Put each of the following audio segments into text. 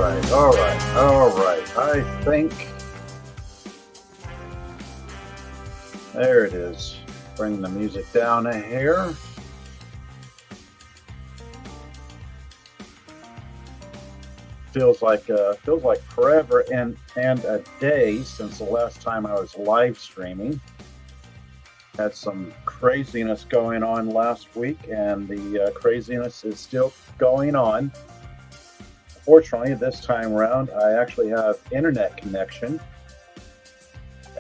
All right. I think there it is. Bring the music down a hair. Feels like forever and a day since the last time I was live streaming. Had some craziness going on last week, and the craziness is still going on. Fortunately, this time around, I actually have internet connection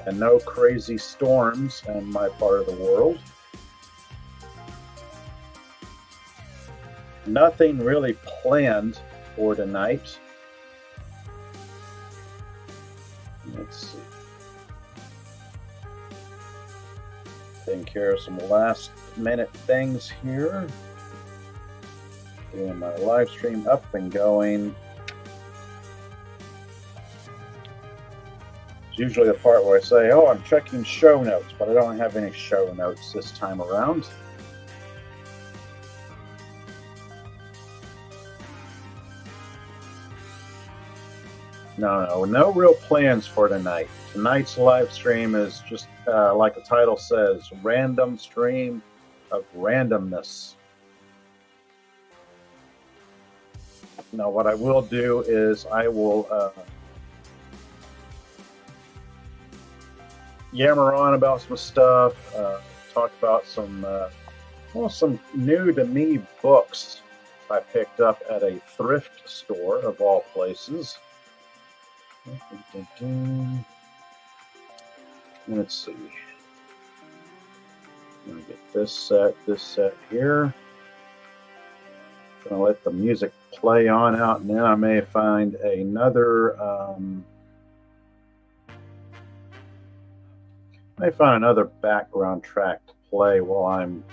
and no crazy storms in my part of the world. Nothing really planned for tonight. Let's see. Taking care of some last minute things here. Getting my live stream up and going. It's usually the part where I say, oh, I'm checking show notes, but I don't have any show notes this time around. No real plans for tonight. Tonight's live stream is just, like the title says, random stream of randomness. Now, what I will do is I will yammer on about some stuff, talk about some new to me books I picked up at a thrift store of all places. Let's see. I'm gonna get this set here. Gonna let the music play on out, and then I may find another background track to play while I'm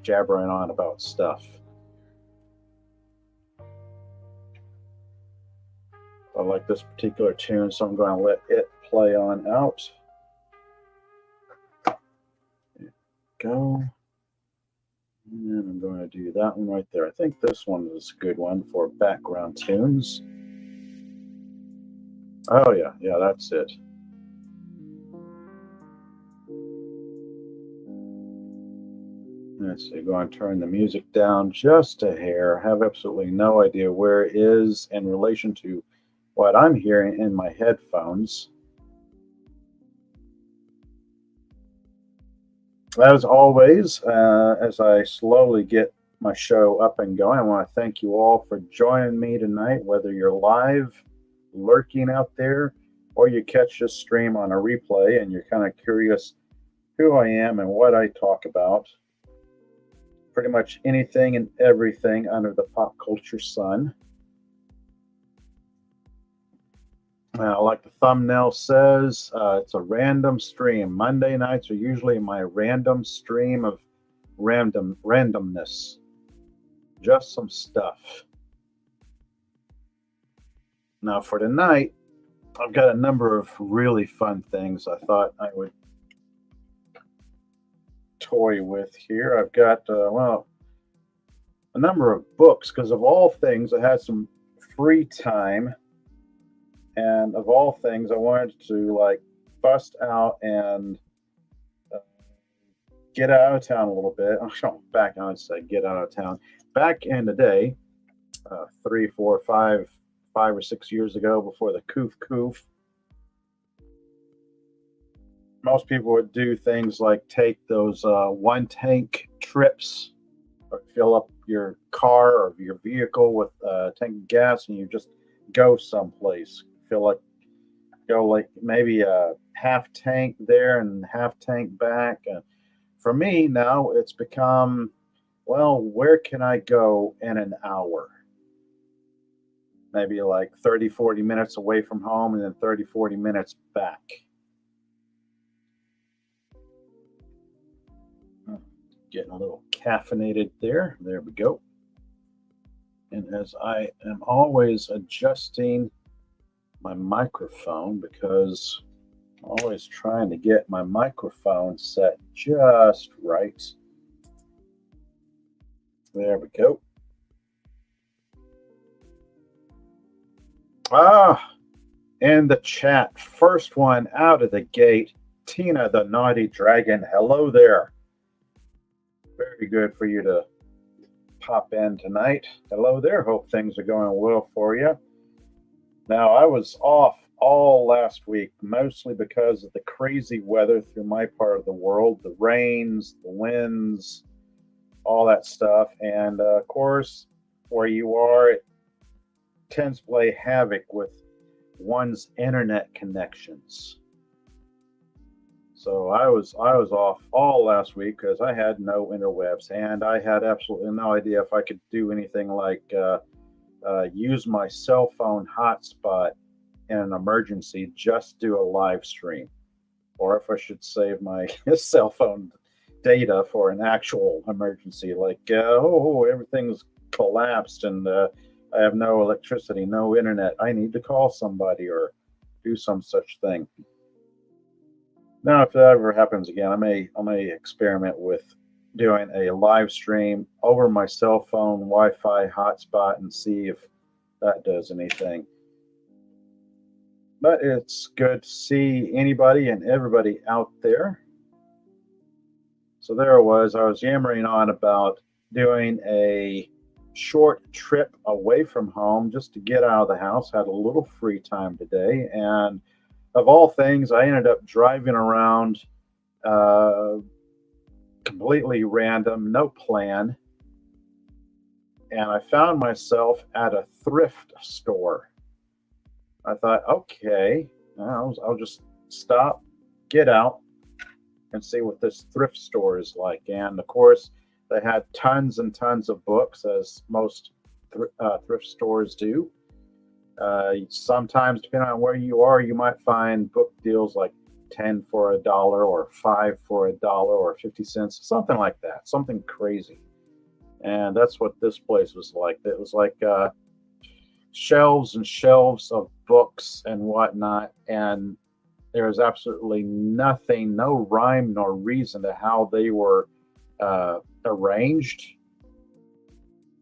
jabbering on about stuff. I like this particular tune, so I'm going to let it play on out. There we go. And I'm going to do that one right there. I think this one is a good one for background tunes. Oh, yeah, that's it. Let's see, go and turn the music down just a hair. I have absolutely no idea where it is in relation to what I'm hearing in my headphones. As always, as I slowly get my show up and going, I want to thank you all for joining me tonight, whether you're live, lurking out there, or you catch this stream on a replay and you're kind of curious who I am and what I talk about. Pretty much anything and everything under the pop culture sun. Like the thumbnail says, it's a random stream. Monday nights are usually my random stream of randomness. Just some stuff. Now for tonight, I've got a number of really fun things I thought I would toy with here. I've got, a number of books, because of all things, I had some free time. And of all things, I wanted to bust out and get out of town a little bit. Back in the day, 3, 4, 5 or 6 years ago, before the coof. Most people would do things like take those one tank trips, or fill up your car or your vehicle with a tank of gas, and you just go someplace. Go maybe a half tank there and half tank back. For me now, it's become, where can I go in an hour? Maybe 30, 40 minutes away from home, and then 30, 40 minutes back. Getting a little caffeinated there. There we go. And as I am always adjusting my microphone, because I'm always trying to get my microphone set just right. There we go. Ah, in the chat, first one out of the gate, Tina the Naughty Dragon. Hello there. Very good for you to pop in tonight. Hello there. Hope things are going well for you. Now, I was off all last week, mostly because of the crazy weather through my part of the world, the rains, the winds, all that stuff. And of course, where you are, it tends to play havoc with one's internet connections. So I was off all last week because I had no interwebs, and I had absolutely no idea if I could do anything like use my cell phone hotspot in an emergency, just do a live stream, or if I should save my cell phone data for an actual emergency, like everything's collapsed and I have no electricity, no internet. I need to call somebody or do some such thing. Now, if that ever happens again, I may experiment with doing a live stream over my cell phone Wi-Fi hotspot and see if that does anything. But it's good to see anybody and everybody out there. So there I was yammering on about doing a short trip away from home just to get out of the house. Had a little free time today, and of all things, I ended up driving around uh, completely random, no plan, and I found myself at a thrift store. I thought, okay, I'll just stop, get out, and see what this thrift store is like. And of course, they had tons and tons of books, as most thrift stores do. Sometimes, depending on where you are, you might find book deals like 10 for a dollar or 5 for a dollar or 50 cents, something like that, something crazy. And that's what this place was like. It was like shelves and shelves of books and whatnot. And there was absolutely nothing, no rhyme nor reason to how they were arranged.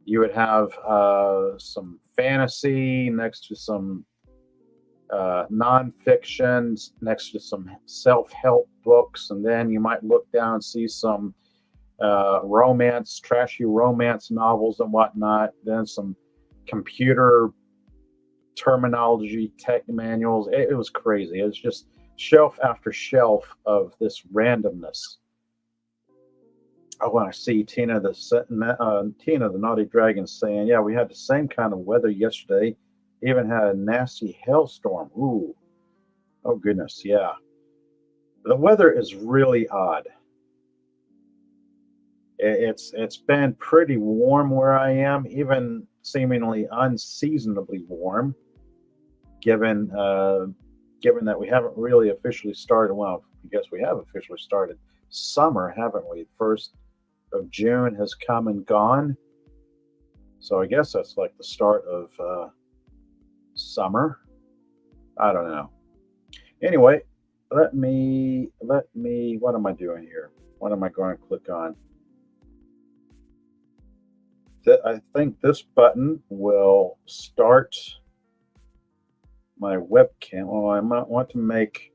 You would have some fantasy next to some nonfiction, next to some self-help books, and then you might look down and see some romance, trashy romance novels and whatnot. Then some computer terminology, tech manuals. It was crazy. It was just shelf after shelf of this randomness. I want to see Tina the Naughty Dragon saying, "Yeah, we had the same kind of weather yesterday. Even had a nasty hailstorm. Ooh, oh goodness, yeah. The weather is really odd. It's been pretty warm where I am, even seemingly unseasonably warm, given given that we haven't really officially started. Well, I guess we have officially started summer, haven't we? First of June has come and gone, so I guess that's like the start of summer. I don't know. Anyway, let me. What am I doing here? What am I going to click on? I think this button will start my webcam. Oh, I might want to make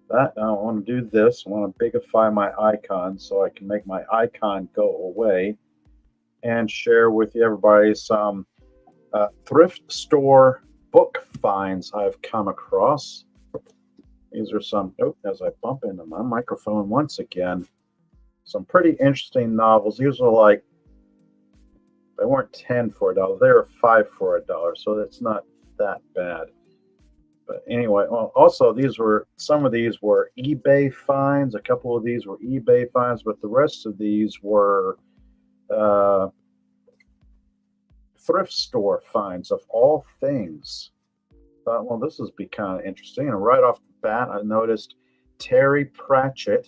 that. I want to do this. I want to bigify my icon so I can make my icon go away and share with everybody some thrift store book finds I've come across. These are some, as I bump into my microphone once again, some pretty interesting novels. These are like, they weren't 10 for a dollar, they were 5 for a dollar, so that's not that bad. But anyway, also some of these were eBay finds. A couple of these were eBay finds, but the rest of these were thrift store finds of all things. Thought, well, this would be kind of interesting. And right off the bat, I noticed Terry Pratchett,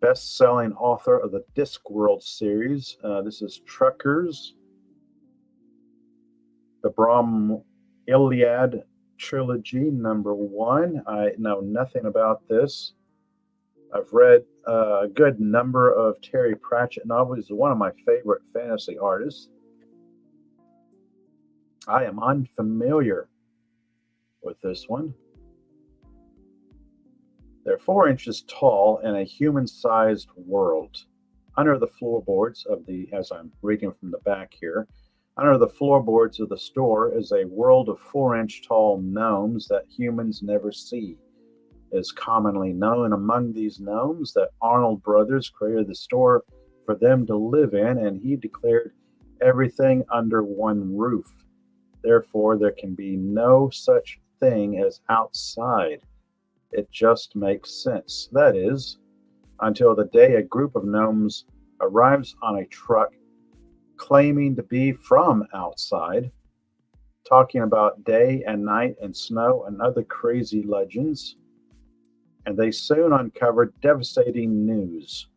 best-selling author of the Discworld series. This is Truckers, the Brahm Iliad trilogy, #1. I know nothing about this. I've read a good number of Terry Pratchett novels. He's one of my favorite fantasy artists. I am unfamiliar with this one. They're 4 inches tall in a human sized world. Under the floorboards of the, as I'm reading from the back here, under the floorboards of the store is a world of 4 inch tall gnomes that humans never see. It is commonly known among these gnomes that Arnold Brothers created the store for them to live in, and he declared everything under one roof. Therefore, there can be no such thing as outside. It just makes sense. That is, until the day a group of gnomes arrives on a truck claiming to be from outside, talking about day and night and snow and other crazy legends, and they soon uncovered devastating news.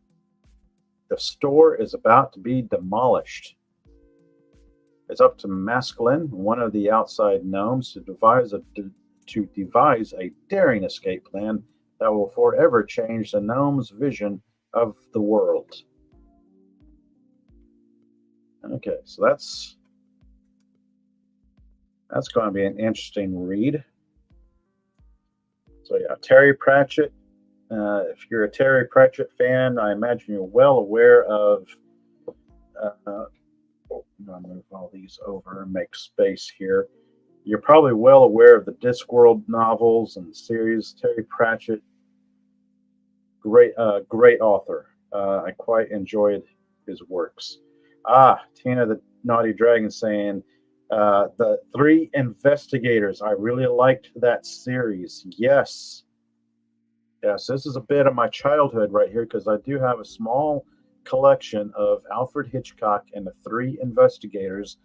The store is about to be demolished. It's up to Masklin, one of the outside gnomes, to devise a daring escape plan that will forever change the gnome's vision of the world. Okay, so that's going to be an interesting read. So yeah, Terry Pratchett. If you're a Terry Pratchett fan, I imagine you're well aware of. I'm going to move all these over and make space here. You're probably well aware of the Discworld novels and series. Terry Pratchett, great author. I quite enjoyed his works. Tina the Naughty Dragon saying, the Three Investigators. I really liked that series. Yes. Yes, this is a bit of my childhood right here because I do have a small collection of Alfred Hitchcock and the Three Investigators.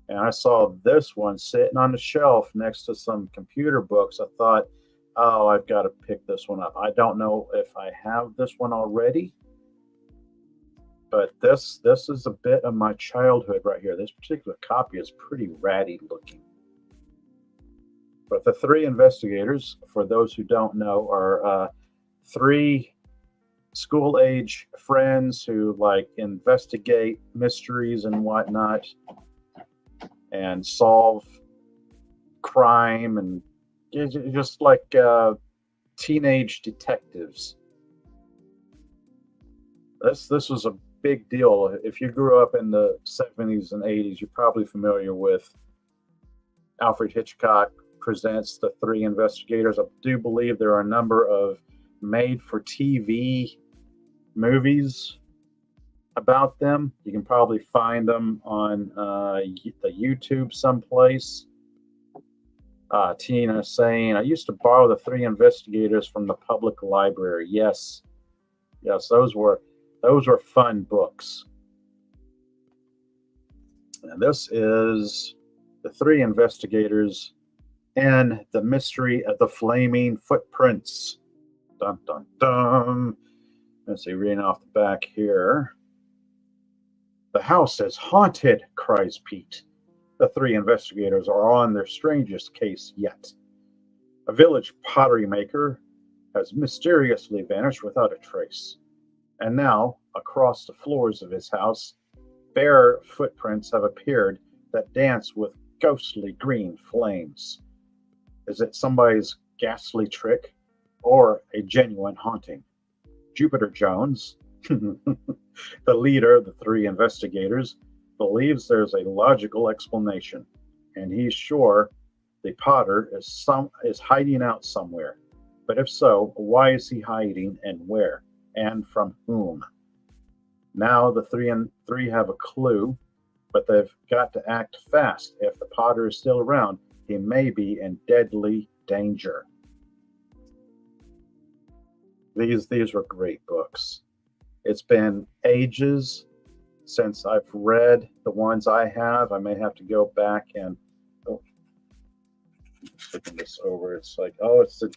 And I saw this one sitting on the shelf next to some computer books. I thought, oh, I've got to pick this one up. I don't know if I have this one already, but this is a bit of my childhood right here. This particular copy is pretty ratty looking. But the Three Investigators, for those who don't know, are three school-age friends who like investigate mysteries and whatnot, and solve crime, and just like teenage detectives. This was a big deal. If you grew up in the 70s and 80s, you're probably familiar with Alfred Hitchcock presents the Three Investigators. I do believe there are a number of made-for-TV movies about them. You can probably find them on the YouTube someplace. Tina saying, I used to borrow the Three Investigators from the public library. Yes, those were fun books. And this is the Three Investigators and the Mystery of the Flaming Footprints. Dun dun dun. Let's see, reading off the back here. The house is haunted, cries Pete. The Three Investigators are on their strangest case yet. A village pottery maker has mysteriously vanished without a trace. And now, across the floors of his house, bare footprints have appeared that dance with ghostly green flames. Is it somebody's ghastly trick or a genuine haunting? Jupiter Jones, the leader of the Three Investigators, believes there's a logical explanation, and he's sure the Potter is hiding out somewhere. But if so, why is he hiding, and where, and from whom? Now the three have a clue, but they've got to act fast. If the Potter is still around, he may be in deadly danger. These were great books. It's been ages since I've read the ones I have. I may have to go back and flipping this over. It's like, it's the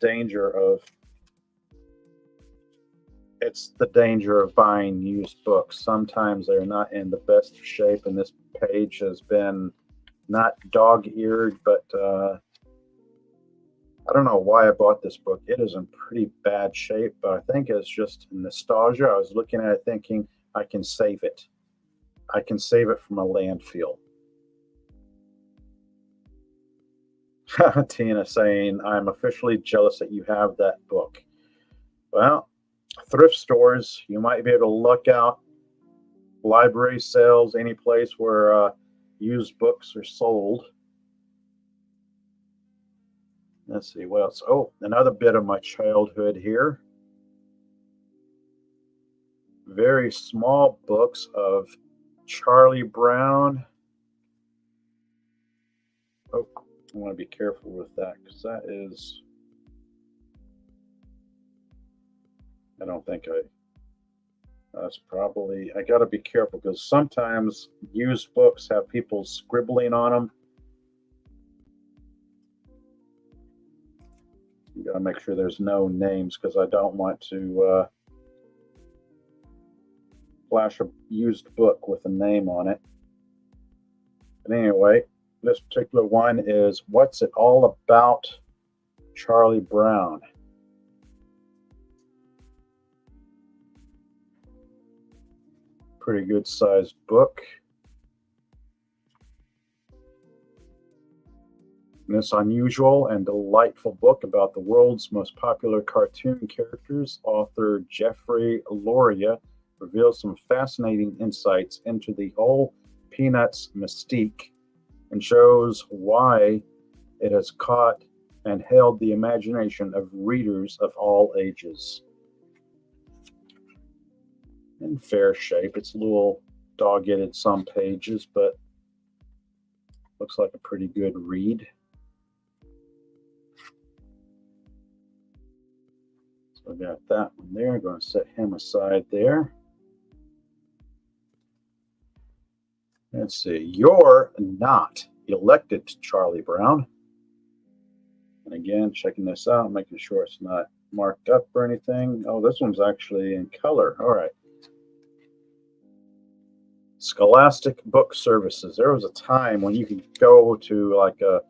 danger of buying used books. Sometimes they're not in the best shape, and this page has been not dog-eared, but I don't know why I bought this book. It is in pretty bad shape, but I think it's just nostalgia. I was looking at it thinking, I can save it. I can save it from a landfill. Tina saying, I'm officially jealous that you have that book. Well, thrift stores, you might be able to look out, library sales, any place where used books are sold. Let's see what else. Oh, another bit of my childhood here. Very small books of Charlie Brown. Oh, I want to be careful with that because that is. I don't think that's probably. I got to be careful because sometimes used books have people scribbling on them. You got to make sure there's no names because I don't want to flash a used book with a name on it. But anyway, this particular one is What's It All About, Charlie Brown. Pretty good sized book. And this unusual and delightful book about the world's most popular cartoon characters, author Jeffrey Loria reveals some fascinating insights into the whole Peanuts mystique and shows why it has caught and held the imagination of readers of all ages. In fair shape. It's a little dog-eared some pages, but looks like a pretty good read. So I got that one there. I'm going to set him aside there. Let's see. You're not elected to Charlie Brown. And again, checking this out, making sure it's not marked up or anything. Oh, this one's actually in color. All right. Scholastic Book Services. There was a time when you could go to like a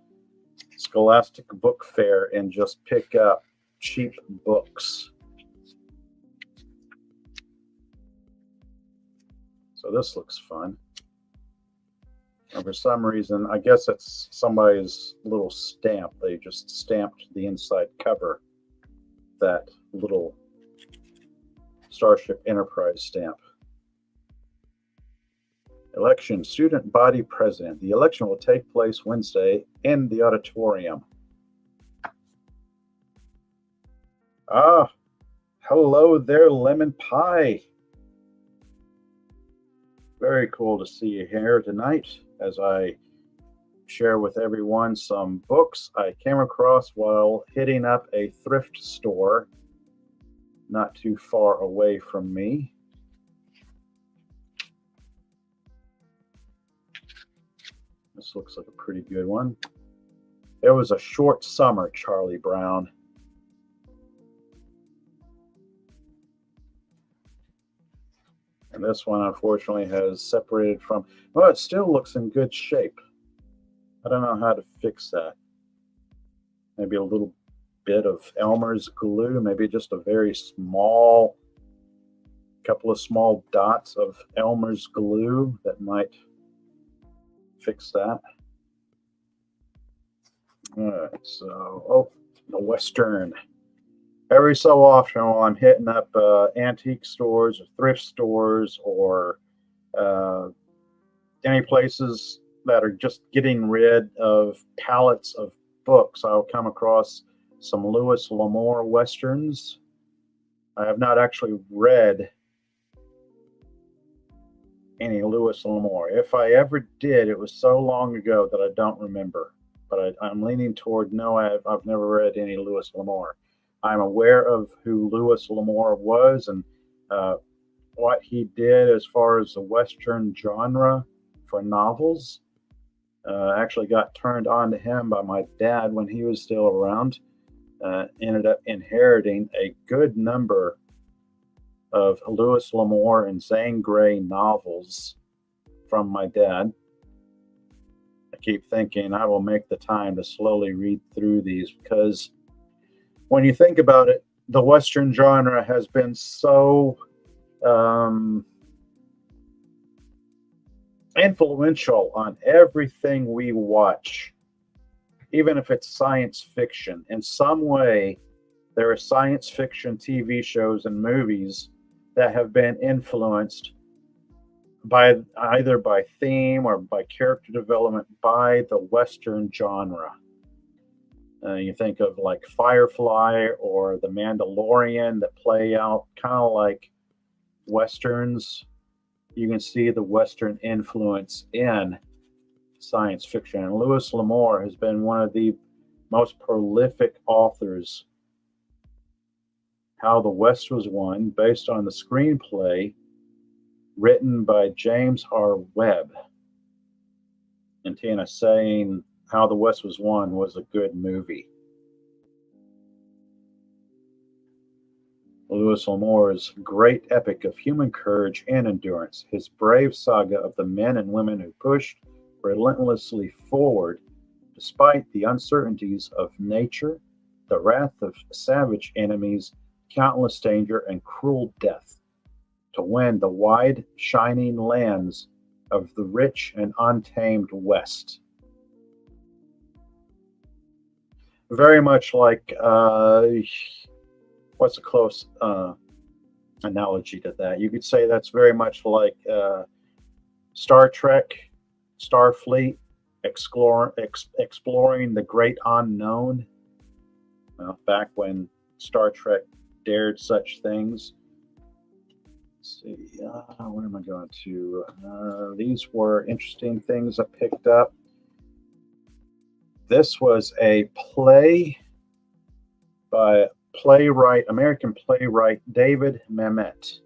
Scholastic book fair and just pick up cheap books. So this looks fun. And for some reason, I guess it's somebody's little stamp. They just stamped the inside cover, that little Starship Enterprise stamp. Election, student body president. The election will take place Wednesday in the auditorium. Ah, hello there, Lemon Pie. Very cool to see you here tonight as I share with everyone some books I came across while hitting up a thrift store not too far away from me. This looks like a pretty good one. There Was a Short Summer, Charlie Brown. And this one, unfortunately, has separated from... Well, it still looks in good shape. I don't know how to fix that. Maybe a little bit of Elmer's glue. Maybe just a very small... couple of small dots of Elmer's glue that might fix that. All right, so... the Western. Every so often while I'm hitting up antique stores or thrift stores or any places that are just getting rid of pallets of books, I'll come across some Louis L'Amour Westerns. I have not actually read any Louis L'Amour. If I ever did, it was so long ago that I don't remember. But I'm leaning toward no, I've never read any Louis L'Amour. I'm aware of who Louis L'Amour was and what he did as far as the Western genre for novels. Actually got turned on to him by my dad when he was still around. Ended up inheriting a good number of Louis L'Amour and Zane Grey novels from my dad. I keep thinking I will make the time to slowly read through these because when you think about it, the Western genre has been so influential on everything we watch even if it's science fiction, in some way, there are science fiction TV shows and movies that have been influenced by either by theme or by character development by the Western genre. You think of like Firefly or The Mandalorian that play out kind of like Westerns. You can see the Western influence in science fiction. And Louis L'Amour has been one of the most prolific authors. How the West Was Won, based on the screenplay written by James R. Webb. And Tina saying How the West Was Won was a good movie. Louis L'Amour's great epic of human courage and endurance, his brave saga of the men and women who pushed relentlessly forward despite the uncertainties of nature, the wrath of savage enemies, countless danger, and cruel death, to win the wide, shining lands of the rich and untamed West. Very much like, what's a close analogy to that? You could say that's very much like Star Trek, Starfleet, exploring the great unknown. Back when Star Trek dared such things. Let's see, where am I going to? These were interesting things I picked up. This was a play by American playwright David Mamet.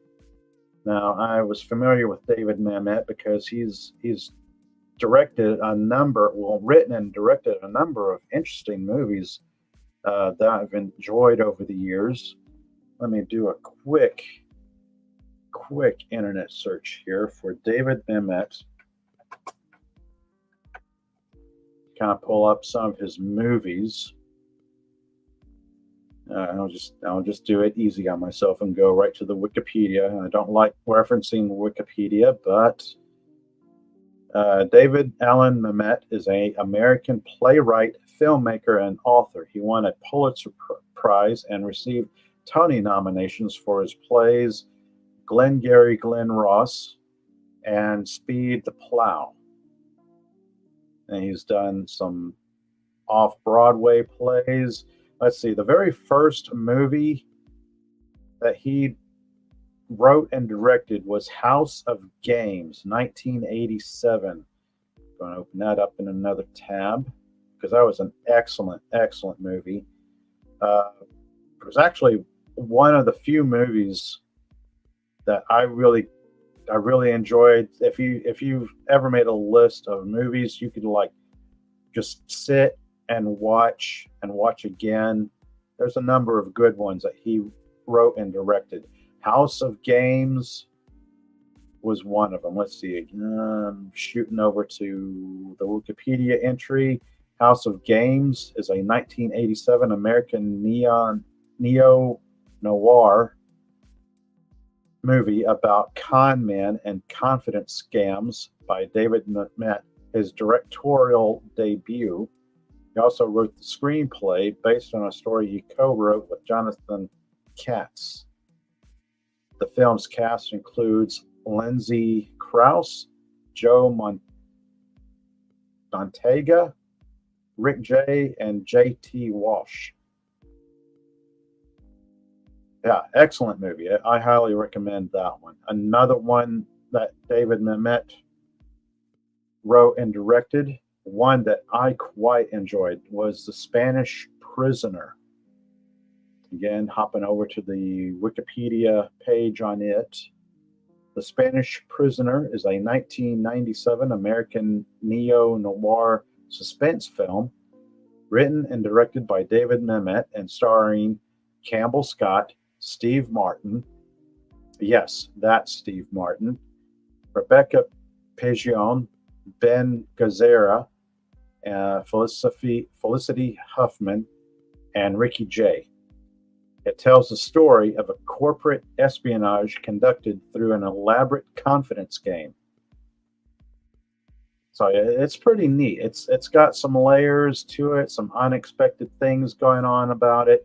Now, I was familiar with David Mamet because he's directed a number, written and directed a number of interesting movies that I've enjoyed over the years. Let me do a quick internet search here for David Mamet. Kind of pull up some of his movies. I'll just do it easy on myself and go right to the Wikipedia. I don't like referencing Wikipedia, but David Allen Mamet is an American playwright, filmmaker, and author. He won a Pulitzer Prize and received Tony nominations for his plays Glengarry Glen Ross and Speed the Plow. And he's done some off-Broadway plays. Let's see, the very first movie that he wrote and directed was House of Games, 1987. I'm going to open that up in another tab because that was an excellent movie. It was actually one of the few movies that I really enjoyed. If you've ever made a list of movies you could like just sit and watch again, there's a number of good ones that he wrote and directed. House of Games was one of them. Let's see, I'm shooting over to the Wikipedia entry. House of Games is a 1987 American neo-noir movie about con men and confidence scams by David Mamet, his directorial debut. He also wrote the screenplay based on a story he co-wrote with Jonathan Katz. The film's cast includes Lindsay Krause, Joe Montega, Rick J., and J.T. Walsh. Yeah, excellent movie. I highly recommend that one. Another one that David Mamet wrote and directed, one that I quite enjoyed, was The Spanish Prisoner. Again, hopping over to the Wikipedia page on it. The Spanish Prisoner is a 1997 American neo-noir suspense film written and directed by David Mamet and starring Campbell Scott, Steve Martin, yes, that's Steve Martin, Rebecca Pejion, Ben Gazzara, Felicity Huffman, and Ricky Jay. It tells the story of a corporate espionage conducted through an elaborate confidence game. So it's pretty neat. It's got some layers to it, some unexpected things going on about it.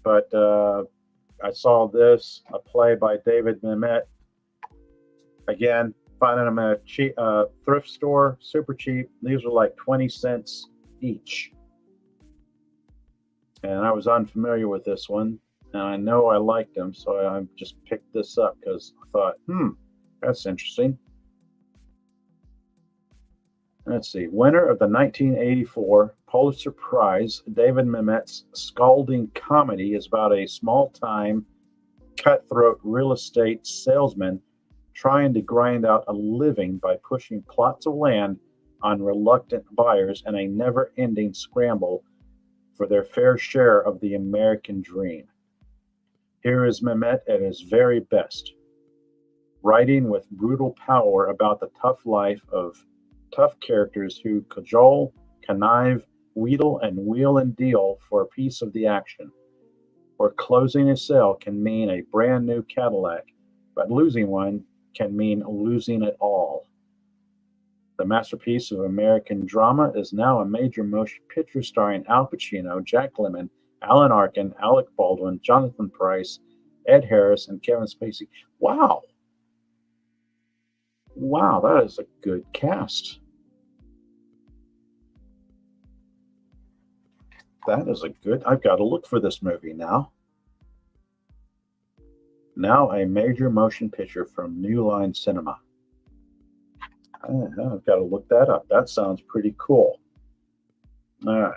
But I saw this a play by David Mamet. Again, finding them at a cheap thrift store, super cheap. These were like 20 cents each. And I was unfamiliar with this one, and I know I liked them, so I just picked this up because I thought, that's interesting. Let's see. Winner of the 1984 Pulitzer Prize, David Mamet's scalding comedy is about a small-time, cutthroat real estate salesman trying to grind out a living by pushing plots of land on reluctant buyers in a never-ending scramble for their fair share of the American dream. Here is Mamet at his very best, writing with brutal power about the tough life of tough characters who cajole, connive, wheedle, and wheel and deal for a piece of the action. Where closing a sale can mean a brand new Cadillac, but losing one can mean losing it all. The masterpiece of American drama is now a major motion picture starring Al Pacino, Jack Lemmon, Alan Arkin, Alec Baldwin, Jonathan Pryce, Ed Harris, and Kevin Spacey. Wow. Wow, that is a good cast. That is a good. I've got to look for this movie now. Now a major motion picture from New Line Cinema. I've got to look that up. That sounds pretty cool. All right.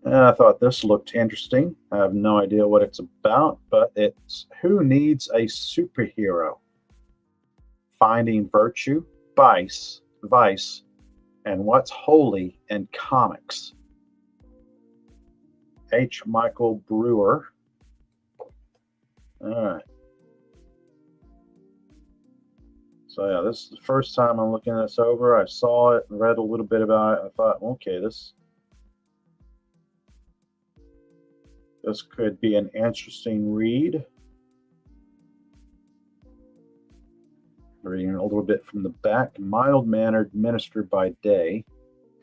And I thought this looked interesting. I have no idea what it's about, but it's Who Needs a Superhero? Finding Virtue, Vice, and What's Holy in Comics. H. Michael Brewer. All right. So yeah, this is the first time I'm looking this over. I saw it and read a little bit about it. I thought, okay, this could be an interesting read. Reading a little bit from the back. Mild-mannered minister by day,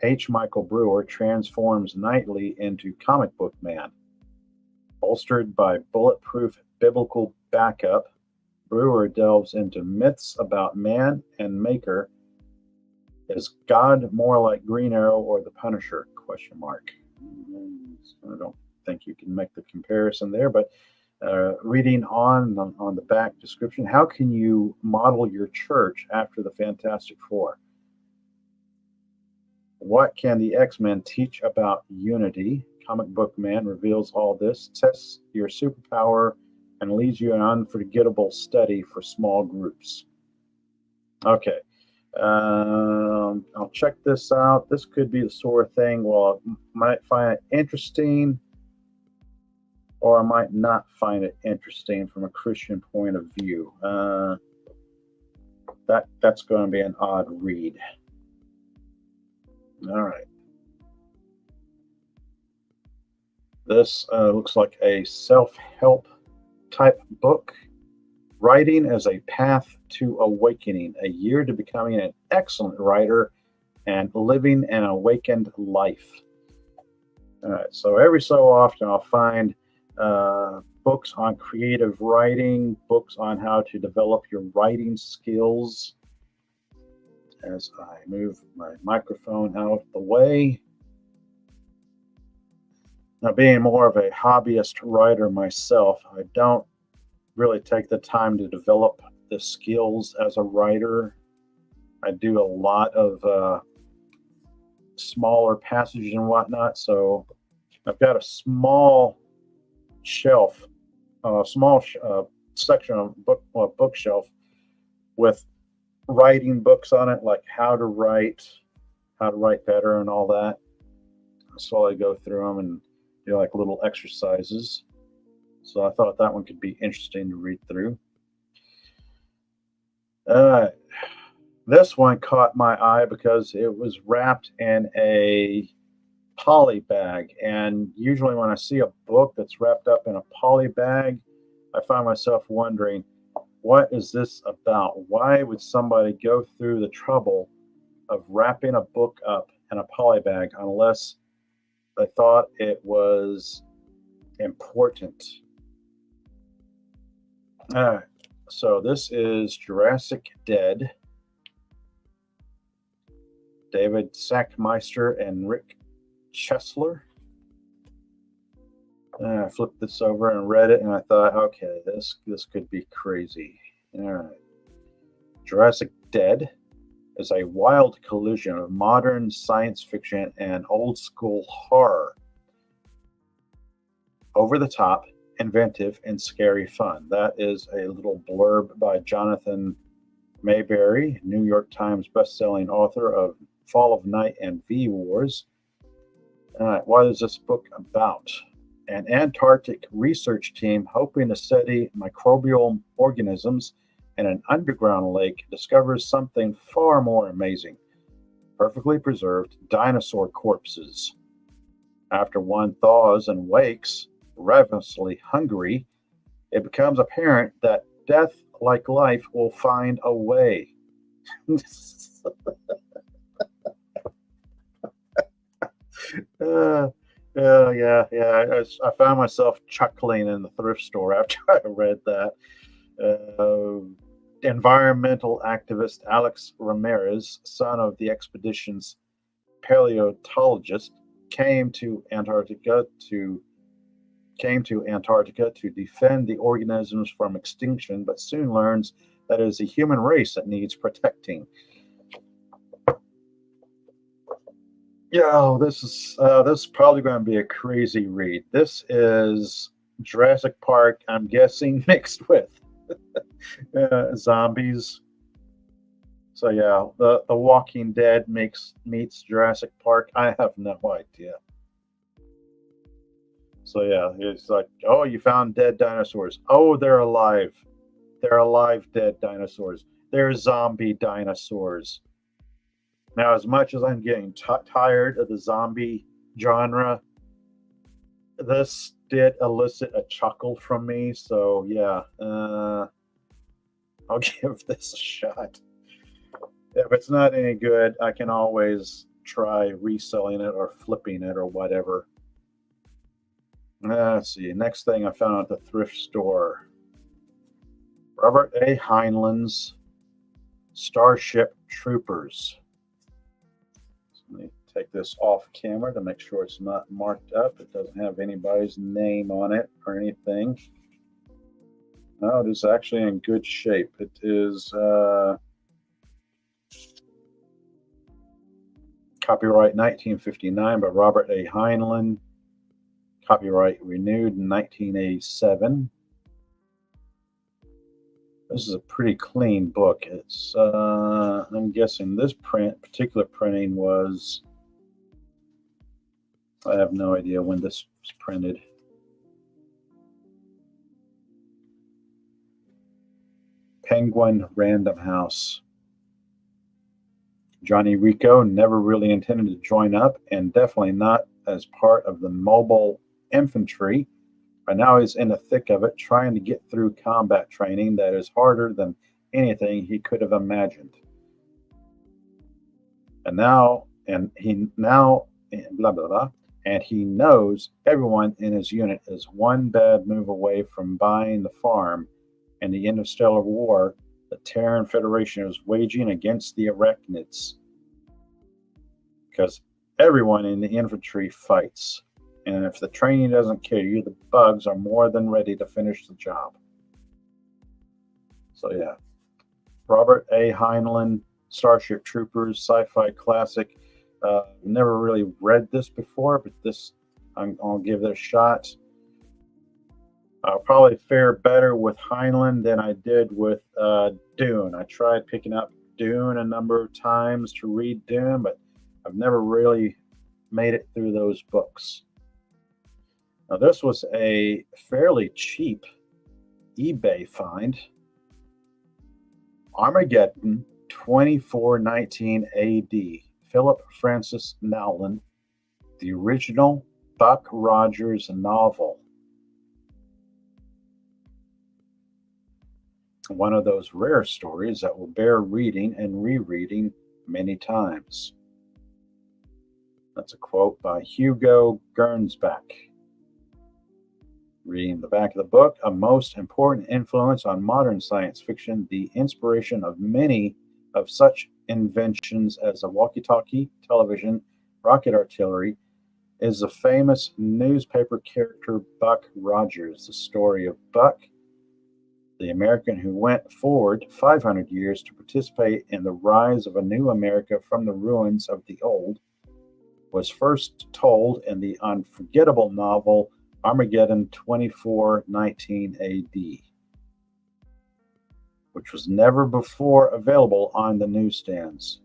H. Michael Brewer transforms nightly into comic book man. Bolstered by bulletproof biblical backup, Brewer delves into myths about man and maker. Is God more like Green Arrow or the Punisher? ? I don't think you can make the comparison there, but reading on the back description, how can you model your church after the Fantastic Four? What can the X-Men teach about unity? Comic Book Man reveals all this, tests your superpower, and leads you an unforgettable study for small groups. Okay. I'll check this out. This could be the sort of thing, well, I might find it interesting, or I might not find it interesting from a Christian point of view. That's going to be an odd read. All right. This looks like a self-help type book. Writing as a Path to Awakening, a year to becoming an excellent writer and living an awakened life. All right, so every so often I'll find books on creative writing, books on how to develop your writing skills. As I move my microphone out of the way. Now, being more of a hobbyist writer myself, I don't really take the time to develop the skills as a writer. I do a lot of smaller passages and whatnot, so I've got a small shelf, section of bookshelf with writing books on it, like how to write better and all that. So I go through them and do like little exercises. So I thought that one could be interesting to read through. This one caught my eye because it was wrapped in a poly bag. And usually when I see a book that's wrapped up in a poly bag, I find myself wondering, What is this about? Why would somebody go through the trouble of wrapping a book up in a polybag unless they thought it was important? All right. So this is Jurassic Dead, David Sackmeister and Rick Chesler. And I flipped this over and read it, and I thought, okay, this could be crazy. All right. Jurassic Dead is a wild collision of modern science fiction and old school horror. Over the top, inventive, and scary fun. That is a little blurb by Jonathan Mayberry, New York Times bestselling author of Fall of Night and V Wars. What is this book about? An Antarctic research team hoping to study microbial organisms in an underground lake discovers something far more amazing: perfectly preserved dinosaur corpses. After one thaws and wakes, ravenously hungry, it becomes apparent that death, like life, will find a way. uh, I found myself chuckling in the thrift store after I read that. Uh, Environmental activist Alex Ramirez, son of the expedition's paleontologist, came to Antarctica to defend the organisms from extinction, but soon learns that it is the human race that needs protecting. Yeah, this is probably going to be a crazy read. This is Jurassic Park, I'm guessing, mixed with zombies. So yeah, the Walking Dead meets Jurassic Park. I have no idea. So yeah, it's like, oh, you found dead dinosaurs. Oh, they're alive. They're alive, dead dinosaurs. They're zombie dinosaurs. Now, as much as I'm getting tired of the zombie genre, this did elicit a chuckle from me. So yeah, I'll give this a shot. If it's not any good, I can always try reselling it or flipping it or whatever. Let's see. Next thing I found at the thrift store: Robert A. Heinlein's Starship Troopers. So let me take this off camera to make sure it's not marked up. It doesn't have anybody's name on it or anything. No, it is actually in good shape. It is copyright 1959 by Robert A. Heinlein. Copyright renewed in 1987. This is a pretty clean book. It's I'm guessing this particular printing was, I have no idea when this was printed. Penguin Random House. Johnny Rico never really intended to join up, and definitely not as part of the mobile infantry. But now he's in the thick of it, trying to get through combat training that is harder than anything he could have imagined. And he blah blah blah, and he knows everyone in his unit is one bad move away from buying the farm in the interstellar war the Terran Federation is waging against the arachnids. Because everyone in the infantry fights. And if the training doesn't kill you, the bugs are more than ready to finish the job. So yeah, Robert A. Heinlein, Starship Troopers, sci-fi classic. Never really read this before, but I'll give it a shot. I'll probably fare better with Heinlein than I did with Dune. I tried picking up Dune a number of times to read Dune, but I've never really made it through those books. Now, this was a fairly cheap eBay find. Armageddon 2419 AD. Philip Francis Nowlin, the original Buck Rogers novel. One of those rare stories that will bear reading and rereading many times. That's a quote by Hugo Gernsback. Reading the back of the book, a most important influence on modern science fiction, the inspiration of many of such inventions as a walkie talkie, television, rocket artillery, is the famous newspaper character Buck Rogers. The story of Buck, the American who went forward 500 years to participate in the rise of a new America from the ruins of the old, was first told in the unforgettable novel Armageddon 2419 AD, which was never before available on the newsstands.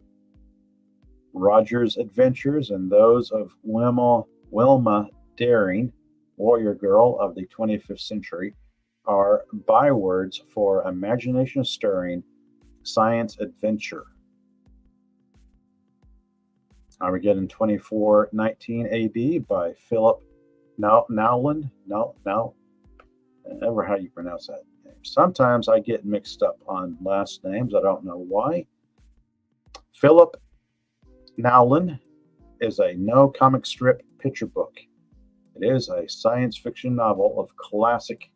Rogers' adventures and those of Wilma Daring, warrior girl of the 25th century, are bywords for imagination stirring science adventure. Armageddon 2419 AD by Philip Nowland. Never how you pronounce that name. Sometimes I get mixed up on last names. I don't know why. Philip Nowland is a no comic strip picture book. It is a science fiction novel of classic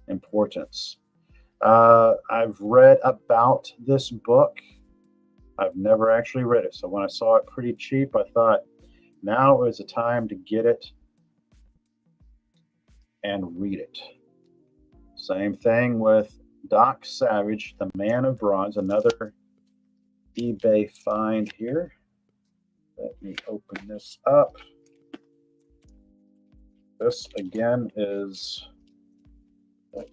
importance. I've read about this book. I've never actually read it. So when I saw it pretty cheap, I thought now is the time to get it and read it. Same thing with Doc Savage, The Man of Bronze, another eBay find here. Let me open this up. This again is, if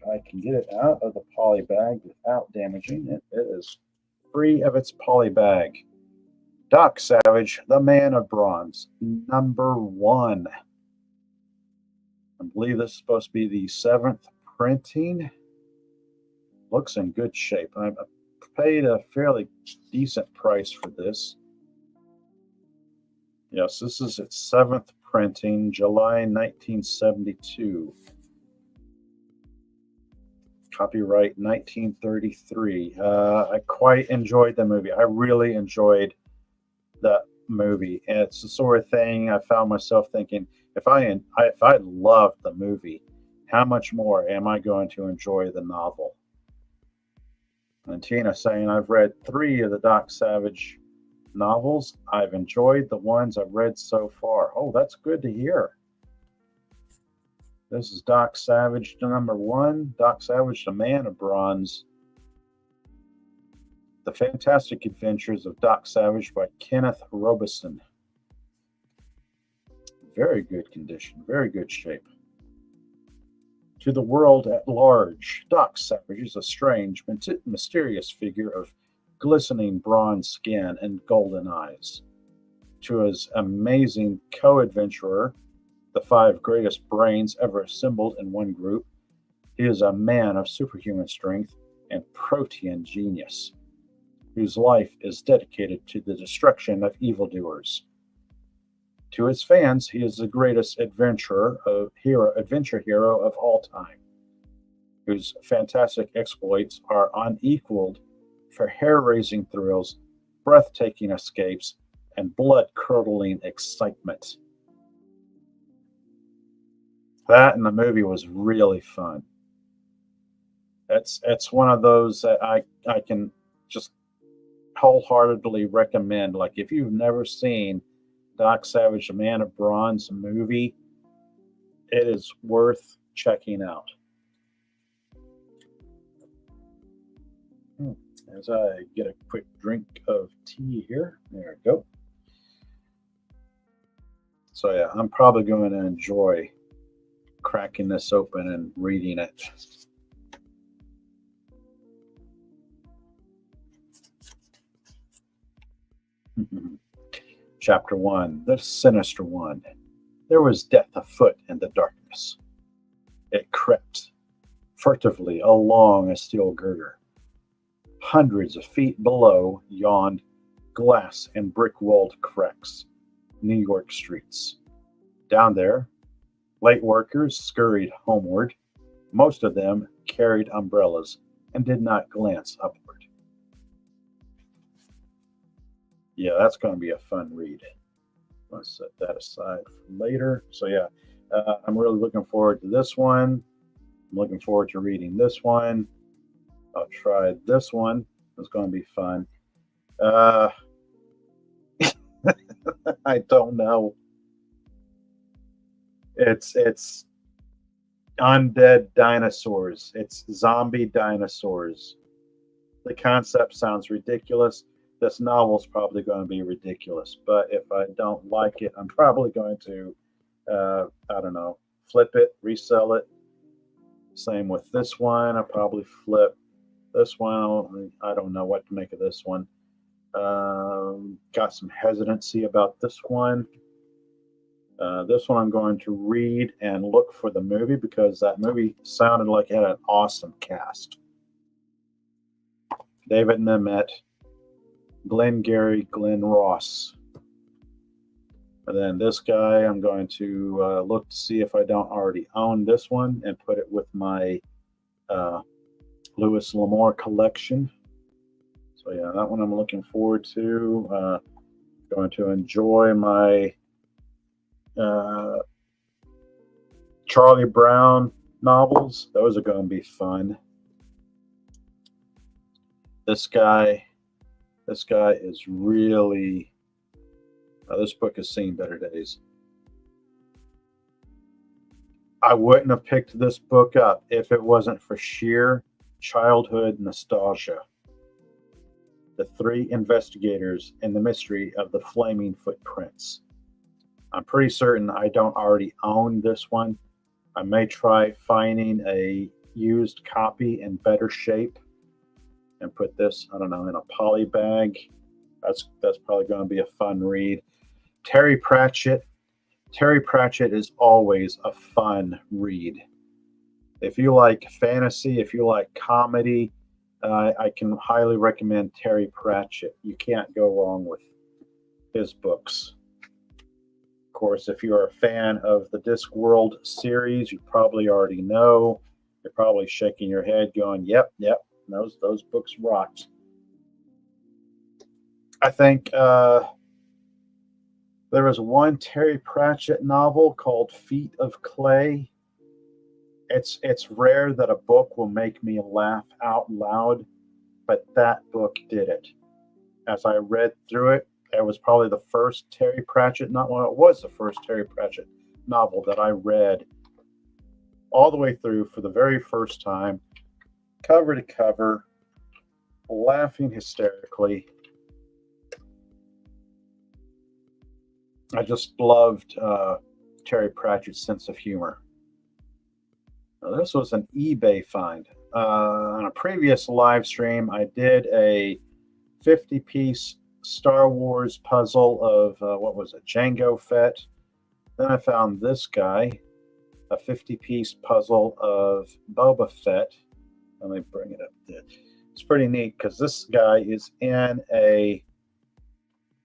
I can get it out of the poly bag without damaging it, it is free of its poly bag. Doc Savage, The Man of Bronze, #1. I believe this is supposed to be the 7th printing. Looks in good shape. I paid a fairly decent price for this. Yes, this is its 7th printing, July 1972. Copyright 1933. I quite enjoyed the movie. I really enjoyed that movie. And it's the sort of thing I found myself thinking, if I loved the movie, how much more am I going to enjoy the novel? And Tina saying, I've read 3 of the Doc Savage novels. I've enjoyed the ones I've read so far. Oh, that's good to hear. This is Doc Savage #1, Doc Savage, The Man of Bronze. The Fantastic Adventures of Doc Savage by Kenneth Robeson. Very good condition, very good shape. To the world at large, Doc Savage is a strange, mysterious figure of glistening bronze skin and golden eyes. To his amazing co-adventurer, the 5 greatest brains ever assembled in one group, he is a man of superhuman strength and protean genius, whose life is dedicated to the destruction of evildoers. To his fans, he is the greatest adventure hero of all time, whose fantastic exploits are unequaled for hair-raising thrills, breathtaking escapes, and blood-curdling excitement. That and the movie was really fun. It's one of those that I can just wholeheartedly recommend. Like, if you've never seen Doc Savage, The Man of Bronze movie, it is worth checking out. As I get a quick drink of tea here. There we go. So yeah, I'm probably going to enjoy cracking this open and reading it. Chapter 1, The Sinister One. There was death afoot in the darkness. It crept furtively along a steel girder. Hundreds of feet below yawned glass and brick-walled cracks, New York streets. Down there, late workers scurried homeward, Most of them carried umbrellas and did not glance upward. Yeah, that's going to be a fun read. Let's set that aside for later. So yeah, I'm really looking forward to this one. I'm looking forward to reading this one. I'll try this one. It's going to be fun. Uh, I don't know. It's undead dinosaurs. It's zombie dinosaurs. The concept sounds ridiculous. This novel's probably going to be ridiculous. But if I don't like it, I'm probably going to, I don't know, flip it, resell it. Same with this one. I'll probably flip this one. I don't know what to make of this one. Got some hesitancy about this one. This one I'm going to read and look for the movie because that movie sounded like it had an awesome cast. David Mamet, Glenn Gary, Glenn Ross. And then this guy, I'm going to look to see if I don't already own this one and put it with my Lewis L'Amour collection. So yeah, that one I'm looking forward to. Going to enjoy my Charlie Brown novels. Those are going to be fun. This guy is really. This book has seen better days. I wouldn't have picked this book up if it wasn't for sheer childhood nostalgia. The Three Investigators and the Mystery of the Flaming Footprints. I'm pretty certain I don't already own this one. I may try finding a used copy in better shape and put this, I don't know, in a poly bag. That's probably going to be a fun read. Terry Pratchett. Terry Pratchett is always a fun read. If you like fantasy, if you like comedy, I can highly recommend Terry Pratchett. You can't go wrong with his books. Of course, if you're a fan of the Discworld series, you probably already know. You're probably shaking your head going, yep, those books rocked. I think there was one Terry Pratchett novel called Feet of Clay. It's rare that a book will make me laugh out loud, but that book did it. As I read through it, it was probably the first Terry Pratchett novel. It was the first Terry Pratchett novel that I read all the way through for the very first time, cover to cover, laughing hysterically. I just loved Terry Pratchett's sense of humor. Now, this was an eBay find. On a previous live stream, I did a 50-piece Star Wars puzzle of, what was it, Jango Fett. Then I found this guy, a 50-piece puzzle of Boba Fett. Let me bring it up there. It's pretty neat because this guy is in a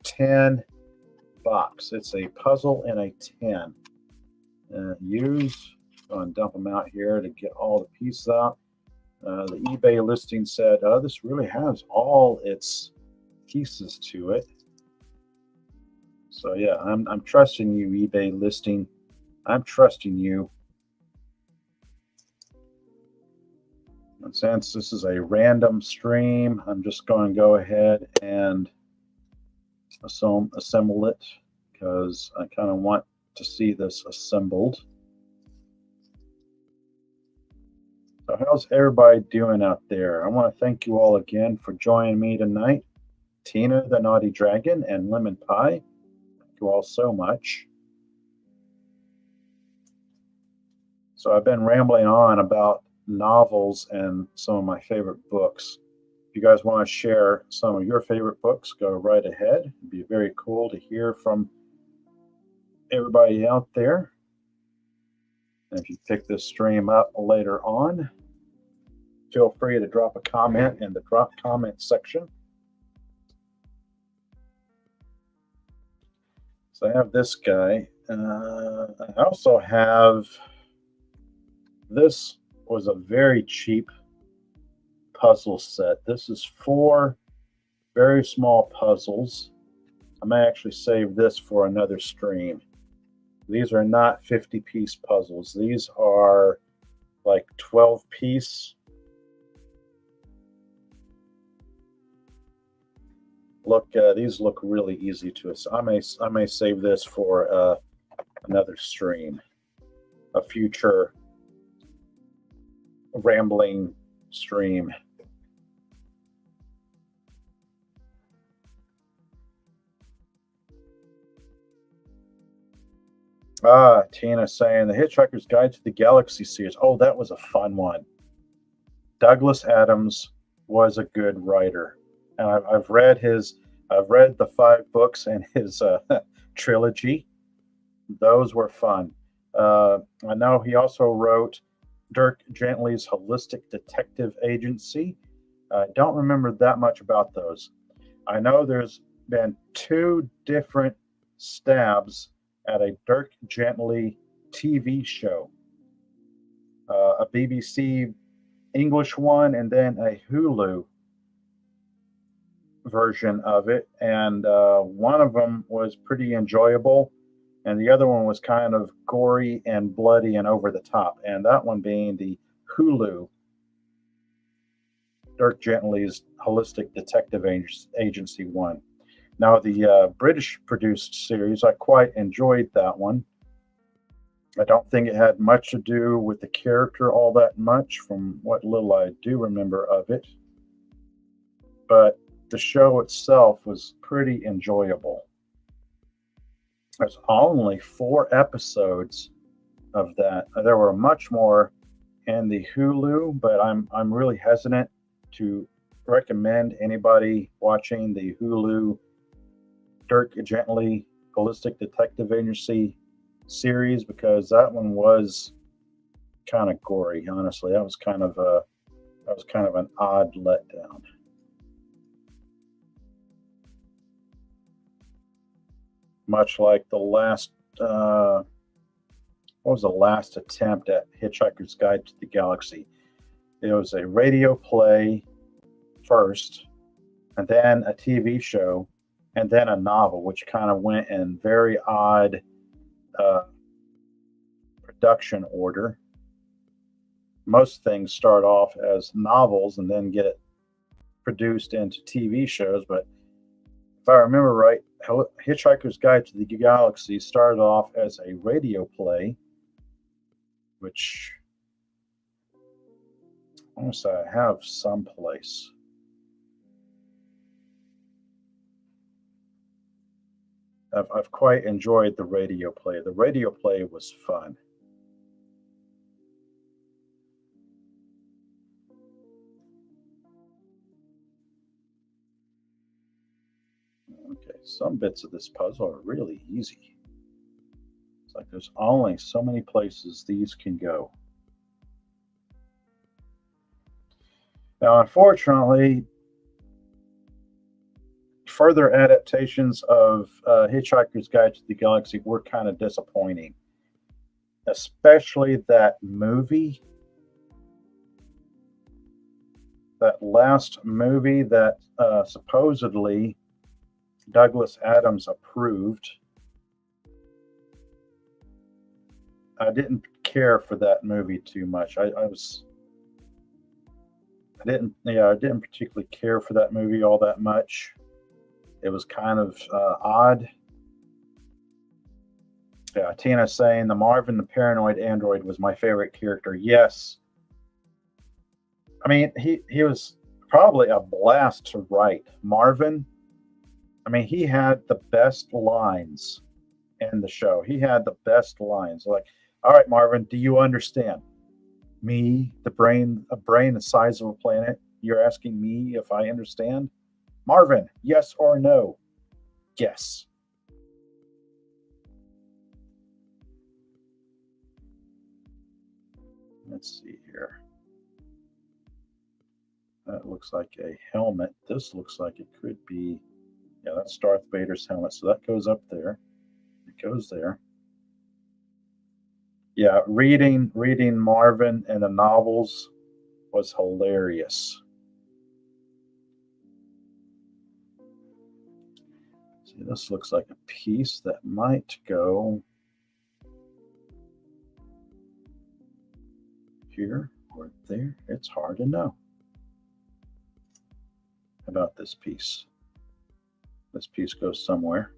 10 box. It's a puzzle in a 10. Go and dump them out here to get all the pieces out. The eBay listing said, this really has all its pieces to it. So yeah, I'm trusting you, eBay listing. I'm trusting you. And since this is a random stream, I'm just going to go ahead and assemble it because I kind of want to see this assembled. So how's everybody doing out there? I want to thank you all again for joining me tonight. Tina, the Naughty Dragon, and Lemon Pie. Thank you all so much. So I've been rambling on about novels and some of my favorite books. If you guys want to share some of your favorite books, go right ahead. It'd be very cool to hear from everybody out there. And if you pick this stream up later on, feel free to drop a comment in the drop comment section. So I have this guy. I also have this was a very cheap puzzle set. This is 4 very small puzzles. I may actually save this for another stream. These are not 50-piece puzzles. These are like 12-piece. Look, these look really easy to us. I may save this for another stream, a future rambling stream. Tina saying the Hitchhiker's Guide to the Galaxy series. Oh, that was a fun one. Douglas Adams was a good writer, and I've read the 5 books in his trilogy. Those were fun. I know he also wrote Dirk Gently's Holistic Detective Agency. I don't remember that much about those. I know there's been 2 different stabs at a Dirk Gently TV show, a BBC English one, and then a Hulu version of it. And one of them was pretty enjoyable, and the other one was kind of gory and bloody and over the top. And that one being the Hulu Dirk Gently's Holistic Detective Agency one. Now, the British produced series, I quite enjoyed that one. I don't think it had much to do with the character all that much, from what little I do remember of it. But the show itself was pretty enjoyable. There's only 4 episodes of that. There were much more in the Hulu, but I'm really hesitant to recommend anybody watching the Hulu Dirk Gently Holistic Detective Agency series, because that one was kind of gory. Honestly, that was kind of an odd letdown. Much like the last, what was the last attempt at Hitchhiker's Guide to the Galaxy? It was a radio play first, and then a TV show, and then a novel, which kind of went in very odd production order. Most things start off as novels and then get produced into TV shows, but if I remember right, Hitchhiker's Guide to the Galaxy started off as a radio play, which I want to say I have someplace. I've quite enjoyed the radio play. The radio play was fun. Okay, some bits of this puzzle are really easy. It's like there's only so many places these can go. Now, unfortunately, further adaptations of Hitchhiker's Guide to the Galaxy were kind of disappointing, especially that movie, that last movie that supposedly Douglas Adams approved. I didn't care for that movie too much. I didn't particularly care for that movie all that much. It was kind of odd. Yeah, Tina saying the Marvin the Paranoid Android was my favorite character. Yes. I mean, he was probably a blast to write. Marvin, I mean, he had the best lines in the show. He had the best lines. Like, all right, Marvin, do you understand? Me, a brain the size of a planet. You're asking me if I understand? Marvin, yes or no? Yes. Let's see here. That looks like a helmet. This looks like it could be, yeah, that's Darth Vader's helmet. So that goes up there. It goes there. Yeah, reading Marvin and the novels was hilarious. See, this looks like a piece that might go here or there. It's hard to know about this piece. This piece goes somewhere.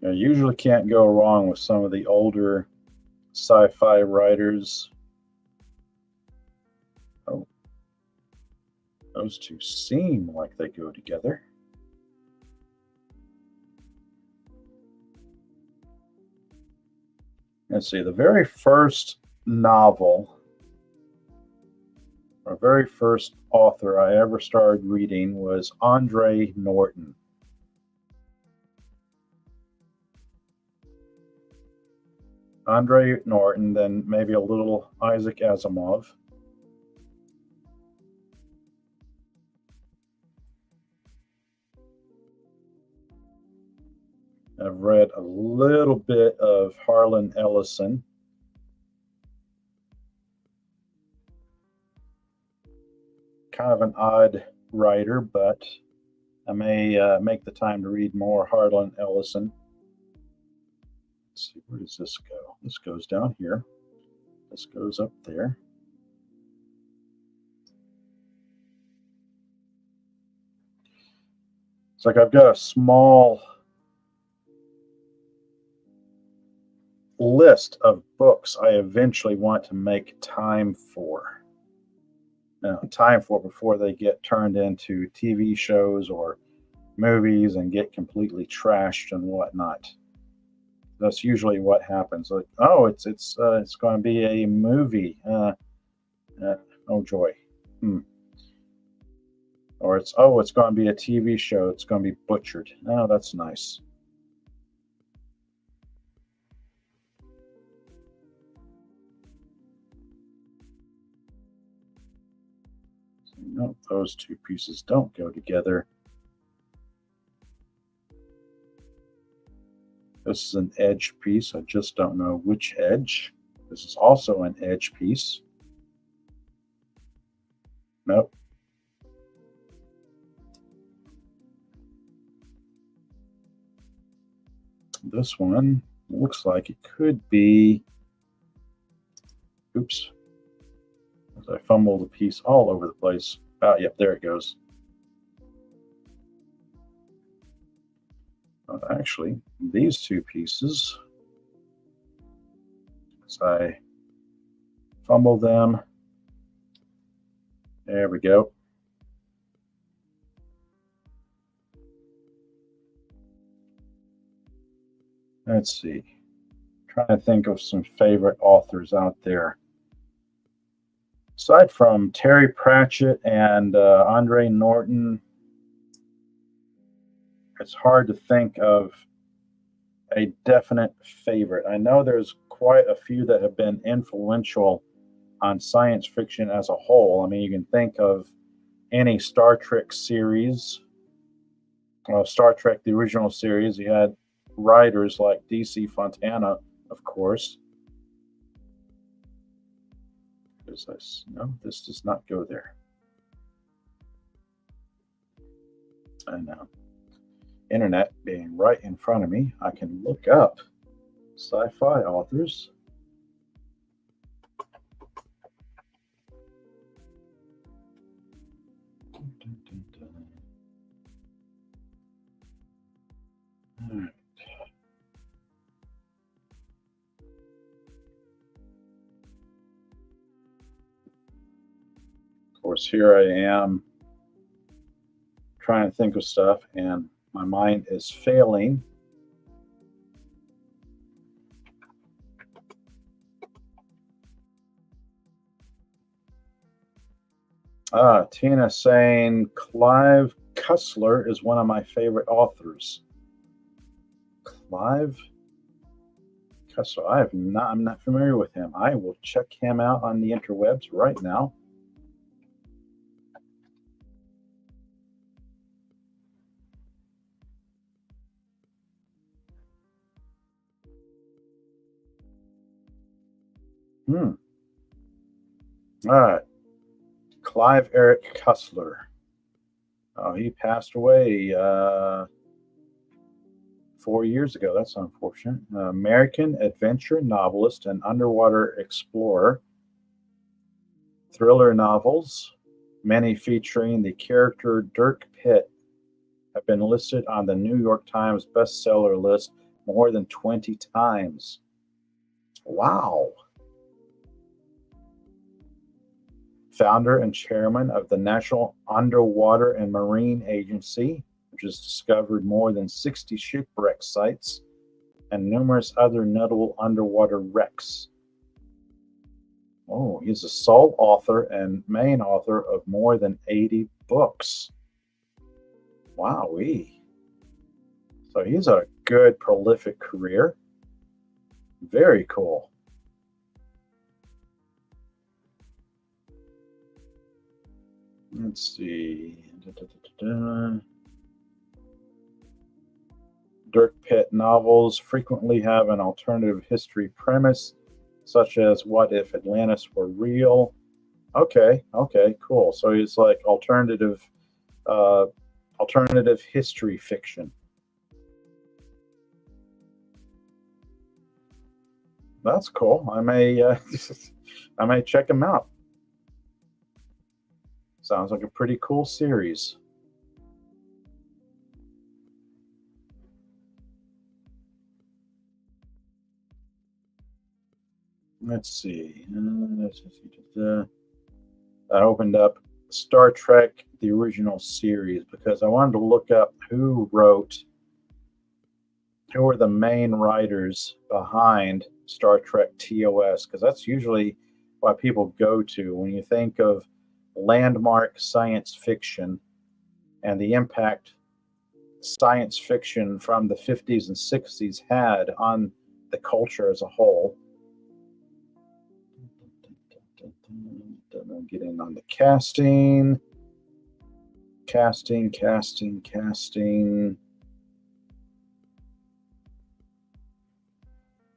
You usually can't go wrong with some of the older sci-fi writers. Oh, those two seem like they go together. Let's see, the very first novel, or very first author I ever started reading was Andre Norton. Andre Norton, then maybe a little Isaac Asimov. I've read a little bit of Harlan Ellison. Kind of an odd writer, but I may make the time to read more Harlan Ellison. Let's see, where does this go? This goes down here. This goes up there. It's like I've got a small list of books I eventually want to make time for. Before they get turned into TV shows or movies and get completely trashed and whatnot. That's usually what happens. Like, oh, it's going to be a movie. Oh joy. Or it's going to be a TV show. It's going to be butchered. Oh, that's nice. No, those two pieces don't go together. This is an edge piece. I just don't know which edge. This is also an edge piece. Nope. This one looks like it could be. Oops. As I fumble the piece all over the place. Oh, yep, there it goes. Actually, these two pieces, as I fumble them, there we go. Let's see. Trying to think of some favorite authors out there. Aside from Terry Pratchett and Andre Norton, it's hard to think of a definite favorite. I know there's quite a few that have been influential on science fiction as a whole. I mean, you can think of any Star Trek series. Star Trek, the original series, you had writers like DC Fontana, of course. No, this does not go there. I know. Internet being right in front of me, I can look up sci-fi authors. All right. Of course, here I am trying to think of stuff, and my mind is failing. Tina saying Clive Cussler is one of my favorite authors. Clive Cussler. I'm not familiar with him. I will check him out on the interwebs right now. Hmm. All right. Clive Eric Cussler. Oh, he passed away 4 years ago. That's unfortunate. American adventure novelist and underwater explorer. Thriller novels, many featuring the character Dirk Pitt, have been listed on the New York Times bestseller list more than 20 times. Wow. Founder and chairman of the National Underwater and Marine Agency, which has discovered more than 60 shipwreck sites and numerous other notable underwater wrecks. Oh, he's a sole author and main author of more than 80 books. Wowee. So he's a good, prolific career. Very cool. Let's see. Dirk Pitt novels frequently have an alternative history premise, such as what if Atlantis were real? Okay, cool. So he's like uh, alternative history fiction. That's cool. I may check him out. Sounds like a pretty cool series. Let's see. I opened up Star Trek, the original series, because I wanted to look up who are the main writers behind Star Trek TOS, because that's usually what people go to when you think of landmark science fiction and the impact science fiction from the 50s and 60s had on the culture as a whole. I'm getting on the casting.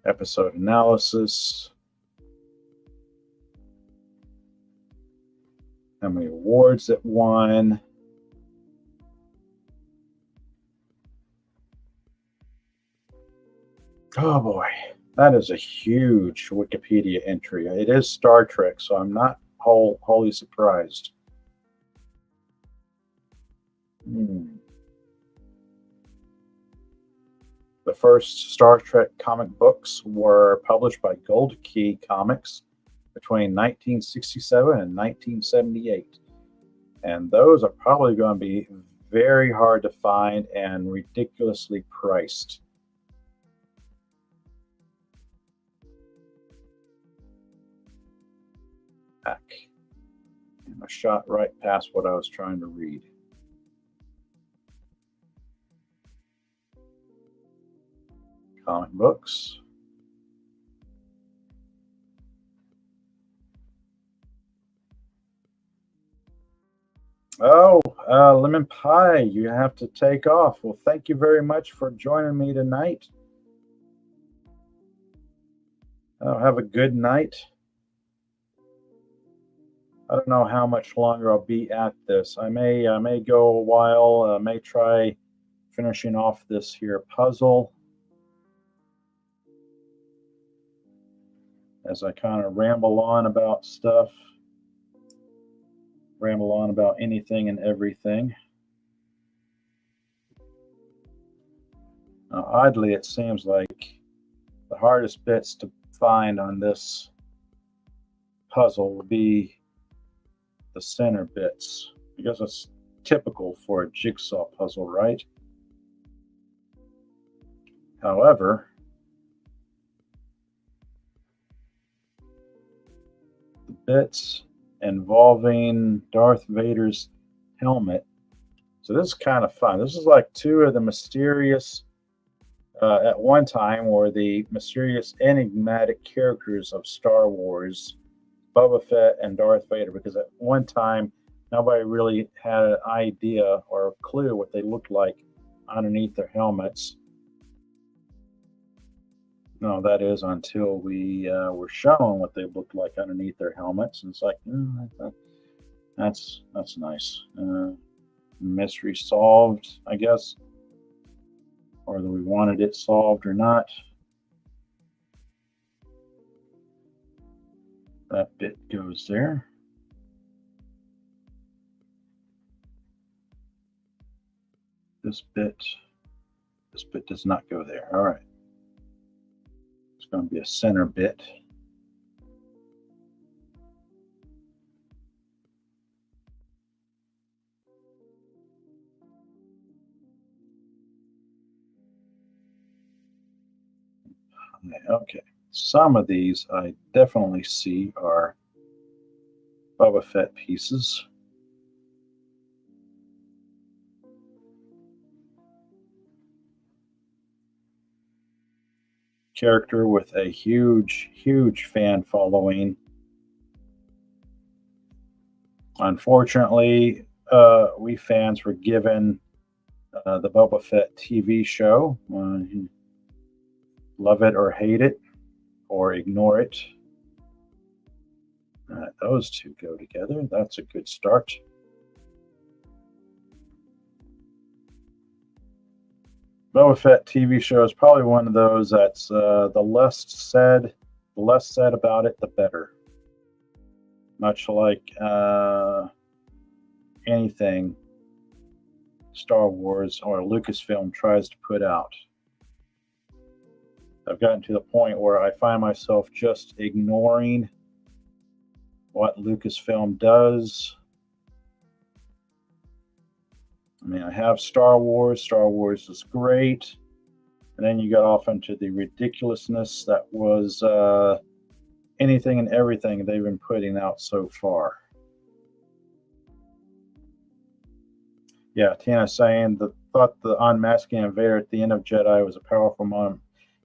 Episode analysis. How many awards it won. Oh boy, that is a huge Wikipedia entry. It is Star Trek, so I'm not wholly surprised. The first Star Trek comic books were published by Gold Key Comics between 1967 and 1978. And those are probably going to be very hard to find and ridiculously priced. Heck. I shot right past what I was trying to read. Comic books. Oh, Lemon Pie, you have to take off. Well, thank you very much for joining me tonight. Have a good night. I don't know how much longer I'll be at this. I may go a while. May try finishing off this here puzzle as I kind of ramble on about stuff. Ramble on about anything and everything. Oddly, it seems like the hardest bits to find on this puzzle will be the center bits, because it's typical for a jigsaw puzzle, right? However, the bits involving Darth Vader's helmet. So this is kind of fun. This is like two of the mysterious, at one time, were the mysterious, enigmatic characters of Star Wars, Boba Fett and Darth Vader, because at one time, nobody really had an idea or a clue what they looked like underneath their helmets. No, that is until we were shown what they looked like underneath their helmets, and it's like, that's nice. Mystery solved, I guess, or whether we wanted it solved or not. That bit goes there. This bit does not go there. All right. It's going to be a center bit. Okay. Some of these I definitely see are Boba Fett pieces. Character with a huge fan following. Unfortunately, we fans were given the Boba Fett TV show. Love it or hate it or ignore it. Those two go together. That's a good start. Boba Fett TV show is probably one of those that's the less said about it, the better. Much like anything Star Wars or Lucasfilm tries to put out. I've gotten to the point where I find myself just ignoring what Lucasfilm does. I mean, I have Star Wars. Star Wars is great. And then you got off into the ridiculousness that was anything and everything they've been putting out so far. Yeah, Tina saying thought the unmasking of Vader at the end of Jedi was a powerful moment.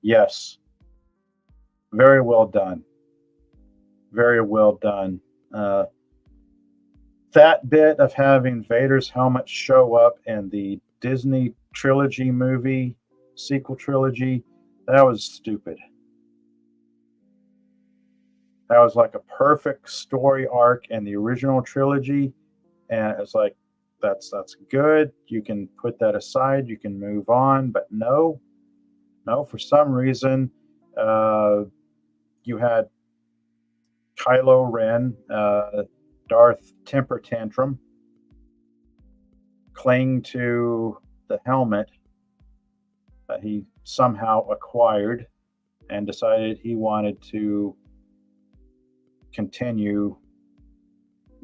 Yes, very well done. Very well done. That bit of having Vader's helmet show up in the Disney trilogy movie, sequel trilogy, that was stupid. That was like a perfect story arc in the original trilogy, and it's like that's good. You can put that aside. You can move on, but no, for some reason, you had Kylo Ren, Darth Temper Tantrum, cling to the helmet that he somehow acquired and decided he wanted to continue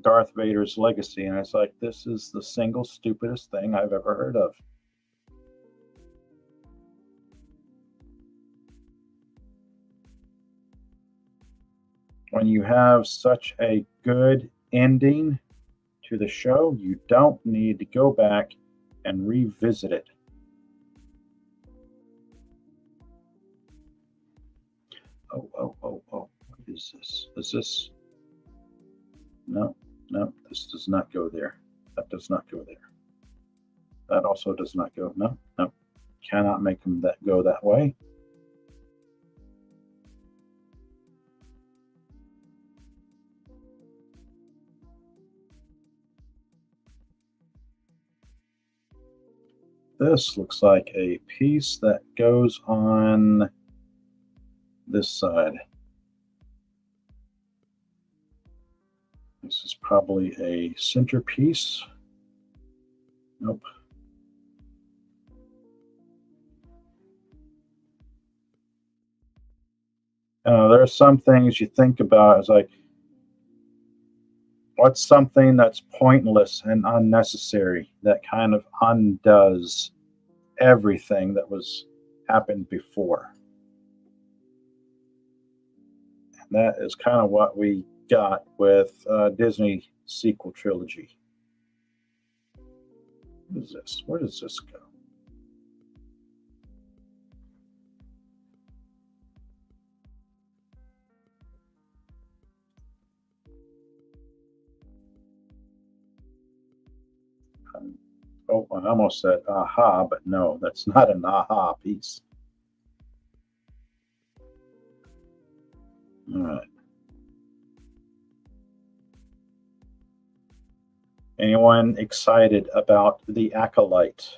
Darth Vader's legacy. And it's like, this is the single stupidest thing I've ever heard of. When you have such a good ending to the show, you don't need to go back and revisit it. Oh. What is this? Is this? No, this does not go there. That does not go there. That also does not go. No. Cannot make them that go that way. This looks like a piece that goes on this side. This is probably a centerpiece. Nope. There are some things you think about. It's like, what's something that's pointless and unnecessary that kind of undoes everything that was happened before? And that is kind of what we got with Disney sequel trilogy. What is this? Where does this go? Oh, I almost said aha, but no, that's not an aha piece. All right. Anyone excited about The Acolyte?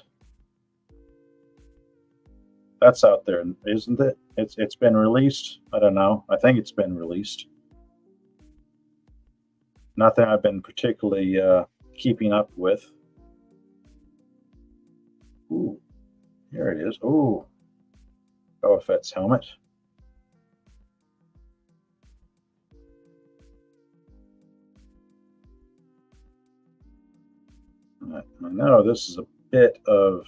That's out there, isn't it? It's been released. I don't know. I think it's been released. Nothing I've been particularly keeping up with. Ooh, here it is. Ooh, Boba Fett's helmet. I know this is a bit of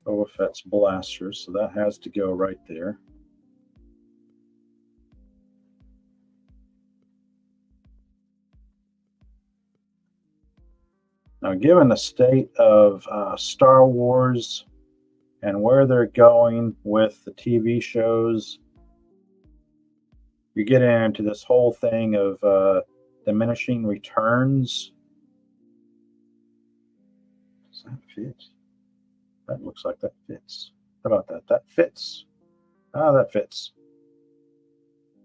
Boba Fett's blasters, so that has to go right there. Now, given the state of Star Wars and where they're going with the TV shows, you're getting into this whole thing of diminishing returns. Does that fit? That looks like that fits. How about that? That fits. Ah, that fits.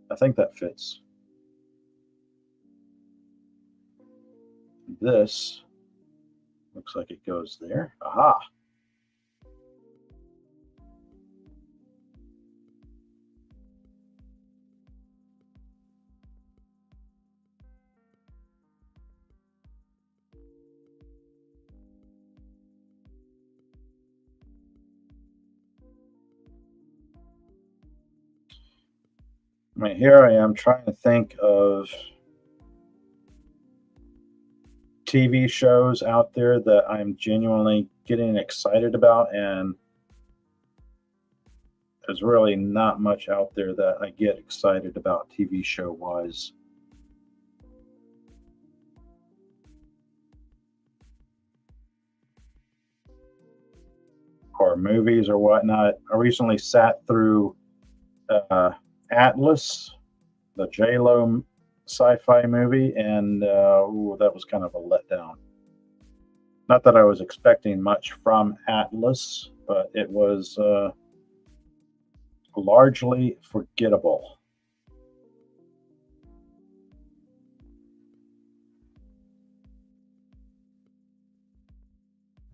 I think that fits. This looks like it goes there. Aha. I mean, here I am trying to think of TV shows out there that I'm genuinely getting excited about, and there's really not much out there that I get excited about TV show wise. Or movies or whatnot. I recently sat through uh, Atlas, the J Lo sci-fi movie, and that was kind of a letdown. Not that I was expecting much from Atlas, but it was largely forgettable.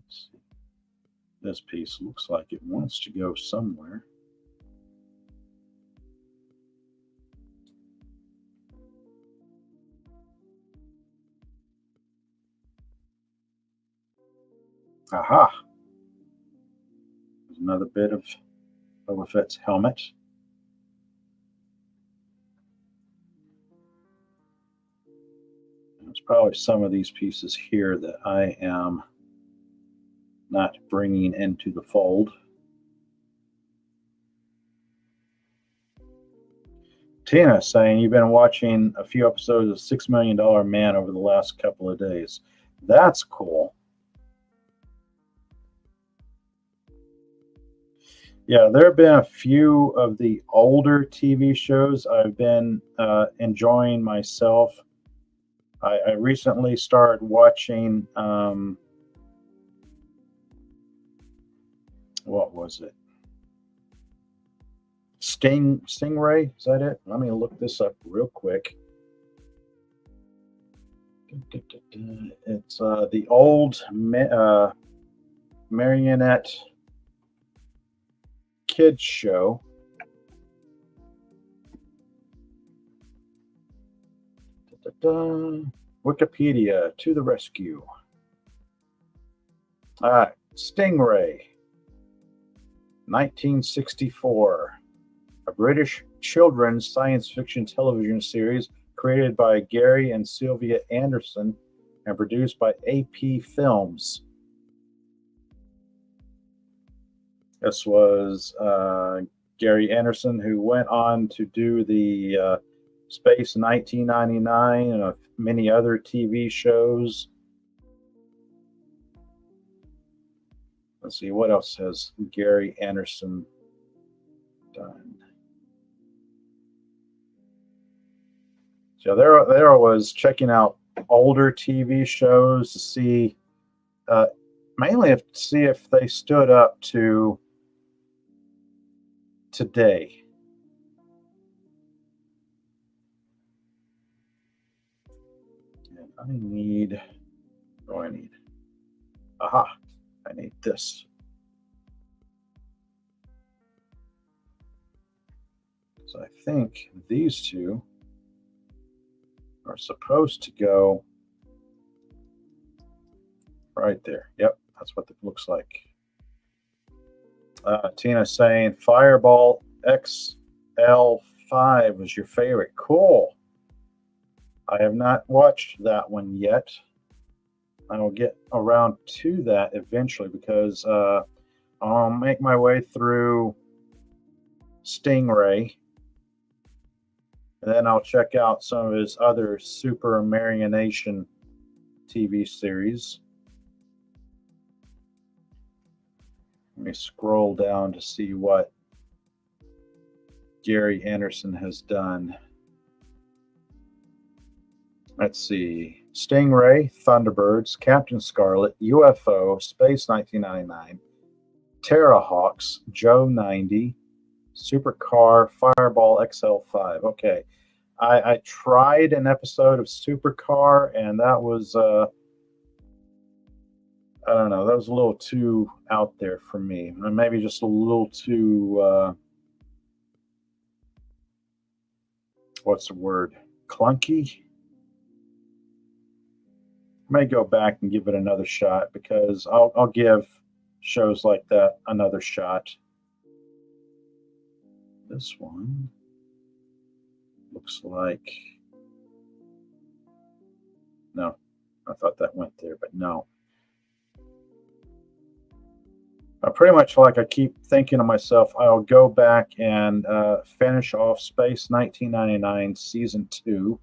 Let's see. This piece looks like it wants to go somewhere. Aha! There's another bit of Boba Fett's helmet. There's probably some of these pieces here that I am not bringing into the fold. Tina saying you've been watching a few episodes of $6 Million Man over the last couple of days. That's cool. Yeah, there have been a few of the older TV shows I've been enjoying myself. I recently started watching, what was it? Stingray? Is that it? Let me look this up real quick. It's the old marionette kids show. Wikipedia to the rescue. All right, Stingray, 1964, a British children's science fiction television series created by Gary and Sylvia Anderson and produced by AP Films. This was Gary Anderson, who went on to do the Space 1999 and many other TV shows. Let's see, what else has Gary Anderson done? So there I was checking out older TV shows to see, mainly to see if they stood up to today. And I need, what do I need? Aha, I need this. So I think these two are supposed to go right there. Yep, that's what it looks like. Tina saying Fireball XL5 was your favorite. Cool. I have not watched that one yet. I will get around to that eventually because I'll make my way through Stingray. And then I'll check out some of his other Super Marionation TV series. Let me scroll down to see what Gary Anderson has done. Let's see. Stingray, Thunderbirds, Captain Scarlet, UFO, Space 1999, Terrahawks, Joe 90, Supercar, Fireball XL5. Okay. I tried an episode of Supercar, and that was, I don't know, that was a little too out there for me. Maybe just a little too, what's the word? Clunky? I may go back and give it another shot because I'll give shows like that another shot. This one looks like, no, I thought that went there, but no. Pretty much like I keep thinking to myself, I'll go back and finish off Space 1999 Season 2.